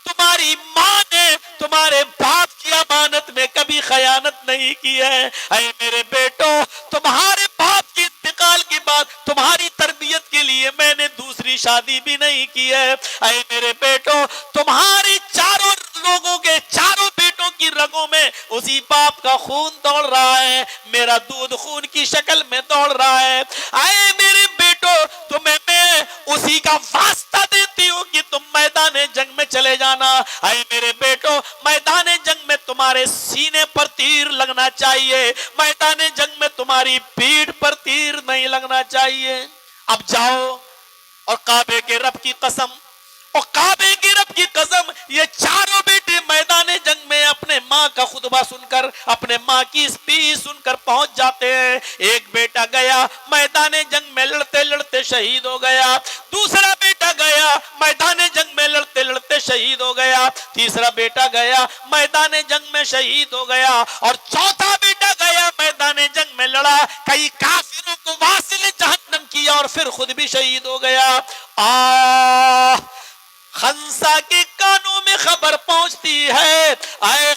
تمہاری ماں نے تمہارے باپ کی امانت میں کبھی خیانت نہیں کی ہے. اے میرے بیٹو تمہارے باپ کے انتقال کے بعد تمہاری تربیت کے لیے میں نے دوسری شادی بھی نہیں کی ہے. اے میرے بیٹو تمہاری 4 لوگوں کے 4 بیٹوں کی رگوں میں اسی باپ کا خون دوڑ رہا ہے، میرا دودھ خون کی شکل میں دوڑ رہا ہے. اے میرے بیٹو تمہیں میں اسی کا واسطہ دیتی ہوں کہ تم میدان جنگ میں چلے جانا. اے میرے بیٹو میدان جنگ میں تمہارے سینے پر تیر لگنا چاہیے، میدان جنگ میں تمہاری پیٹھ پر تیر نہیں لگنا چاہیے. اب جاؤ اور کعبے کے رب کی قسم، اور کعبے کی رب کی قسم، یہ 4 بیٹے میدان جنگ میں اپنے ماں کا خطبہ سن کر، اپنے ماں کی اسپیچ سن کر پہنچ جاتے ہیں. ایک بیٹا گیا میدان جنگ میں لڑتے لڑتے شہید ہو گیا، دوسرا بیٹا گیا میدان جنگ میں لڑتے لڑتے لڑتے شہید ہو گیا، تیسرا بیٹا گیا میدان جنگ میں شہید ہو گیا، اور چوتھا بیٹا گیا میدان جنگ میں لڑا، کئی کافروں کو واصل جہنم کیا اور پھر خود بھی شہید ہو گیا۔ خنسا کے کانوں میں خبر پہنچتی ہے، اے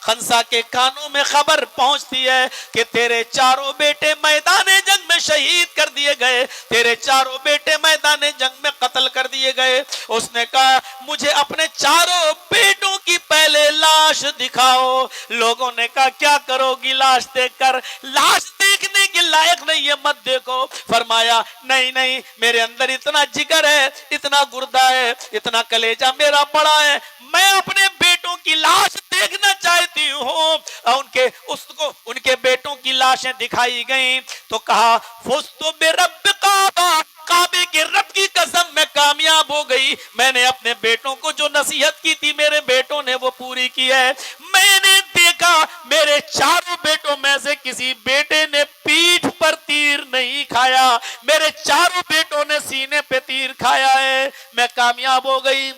خنسا کے کانوں میں خبر پہنچتی ہے کہ تیرے چاروں بیٹے میدان جنگ میں شہید کر دیے گئے، تیرے چاروں بیٹے میدان جنگ میں قتل کر دیے گئے۔ اس نے کہا مجھے اپنے چاروں بیٹوں کی پہلے لاش دکھاؤ۔ لوگوں نے کہا کیا کرو گی لاش دیکھ کر؟ لاش دیکھنے کے لائق نہیں ہے، مت دیکھو۔ فرمایا نہیں میرے اندر اتنا جگر ہے، اتنا گردہ ہے، اتنا کلیجہ میرا پڑا ہے، میں اپنے بیٹوں کی لاش دیکھنا چاہتی ہوں۔ ان کے بیٹوں کی لاشیں دکھائی گئیں تو کہا فزتو برب کعبہ، کعبے کے رب کی قسم میں کامیاب ہو گئی، میں نے اپنے بیٹوں کو جو نصیحت کی تھی میرے بیٹوں نے وہ پوری کی ہے۔ میں نے دیکھا میرے چاروں بیٹوں میں سے کسی بیٹے نے پیٹھ پر تیر نہیں کھایا، میرے چاروں بیٹوں نے سینے پہ تیر کھایا ہے، میں کامیاب ہو گئی۔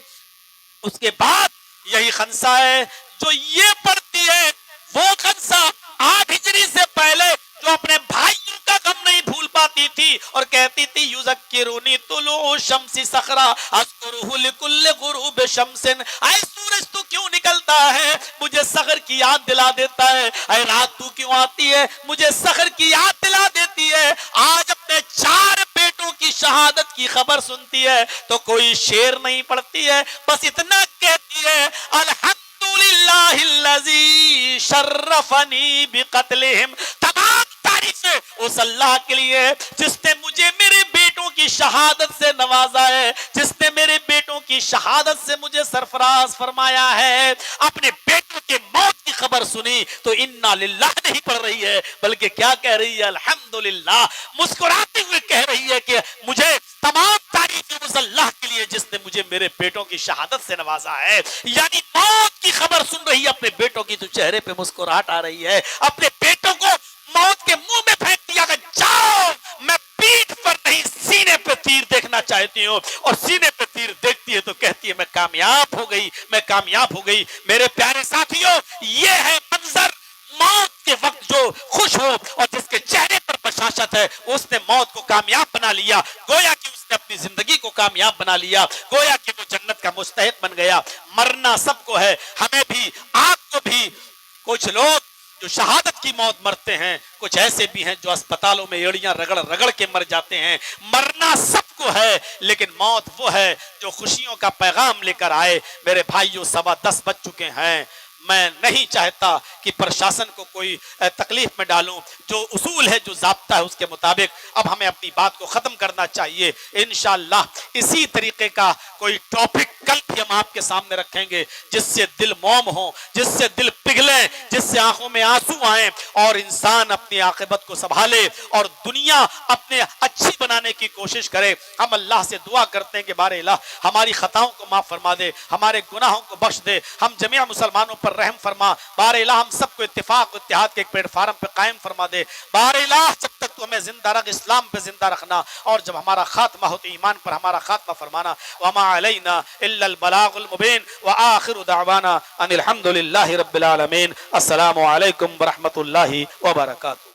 اس کے بعد یہی خنسا ہے جو یہ پڑھتی ہے، وہ خنسا 8 ہجری سے پہلے جو اپنے بھائیوں کا غم نہیں بھول پاتی تھی اور کہتی تھی یذکرونی طلوع الشمس صخرا اذکرہ لکل غروب شمس، اے سورج تو کیوں نکلتا ہے مجھے صخر کی یاد دلا دیتا ہے، اے رات تو کیوں آتی ہے مجھے صخر کی یاد دلا دیتی ہے۔ آج اپنے 4 بیٹوں کی شہادت کی خبر سنتی ہے تو کوئی شعر نہیں پڑھتی ہے، بس اتنا کہتی ہے الحمدللہ الذی شرفنی بقتلہم، تمام تعریفیں اس اللہ کے لیے جس نے مجھے میرے بیٹوں کی شہادت سے نوازا ہے، جس نے میرے بیٹوں کی شہادت سے مجھے سرفراز فرمایا ہے۔ اپنے بیٹوں کے موت کی خبر سنی تو انا للہ نہیں پڑھ رہی ہے بلکہ کیا کہہ رہی ہے؟ الحمدللہ، مسکراتے ہوئے کہہ رہی ہے کہ مجھے تمام تعریفیں اس اللہ کے لیے جس نے مجھے میرے بیٹوں کی شہادت سے نوازا ہے۔ یعنی موت کی خبر سن رہی ہے اپنے بیٹوں کی تو چہرے پہ مسکراہٹ آ رہی ہے، اپنے بیٹوں کو موت کے منہ میں پھینک دیا کہ جاؤ، میں پیٹھ پر نہیں سینے پہ تیر دیکھنا چاہتی ہوں، اور سینے پہ تیر دیکھتی ہے تو کہتی ہے میں کامیاب ہو گئی، میں کامیاب ہو گئی۔ میرے پیارے ساتھیوں، یہ ہے منظر موت کے وقت جو خوش ہو اور جس کے چہرے پر بشاشت ہے، اس نے موت کو کامیاب بنا لیا، گویا کہ اس نے اپنی زندگی کو کامیاب بنا لیا، گویا کہ وہ جنت کا مستحق بن گیا۔ مرنا سب کو ہے، ہمیں بھی، آپ کو بھی۔ کچھ لوگ جو شہادت کی موت مرتے ہیں، کچھ ایسے بھی ہیں جو اسپتالوں میں ایڑیاں رگڑ رگڑ کے مر جاتے ہیں۔ مرنا سب کو ہے، لیکن موت وہ ہے جو خوشیوں کا پیغام لے کر آئے۔ میرے بھائیوں، 10:15 بج چکے ہیں، میں نہیں چاہتا کہ پرشاسن کو کوئی تکلیف میں ڈالوں، جو اصول ہے، جو ضابطہ ہے، اس کے مطابق اب ہمیں اپنی بات کو ختم کرنا چاہیے۔ انشاءاللہ اسی طریقے کا کوئی ٹاپک کل بھی ہم آپ کے سامنے رکھیں گے جس سے دل موم ہو، جس سے دل پگھلے، جس سے آنکھوں میں آنسو آئیں اور انسان اپنی عاقبت کو سنبھالے اور دنیا اپنے اچھی بنانے کی کوشش کرے۔ ہم اللہ سے دعا کرتے ہیں کہ بارے الہ ہماری خطاؤں کو معاف فرما دے، ہمارے گناہوں کو بخش دے، ہم جميع مسلمانوں پر رحم فرما۔ بارے الہ ہم سب کو اتفاق و اتحاد کے ایک پلیٹ فارم پہ قائم فرما دے۔ بارے الہ جب تک تو ہمیں زندہ رکھ، اسلام پہ زندہ رکھنا، اور جب ہمارا خاتمہ ہو تو ایمان پر ہمارا خاتمہ فرمانا۔ وما علینا الا البلاغ المبین وآخر دعوانا ان الحمد للہ رب العالمین۔ السلام علیکم ورحمۃ اللہ وبرکاتہ۔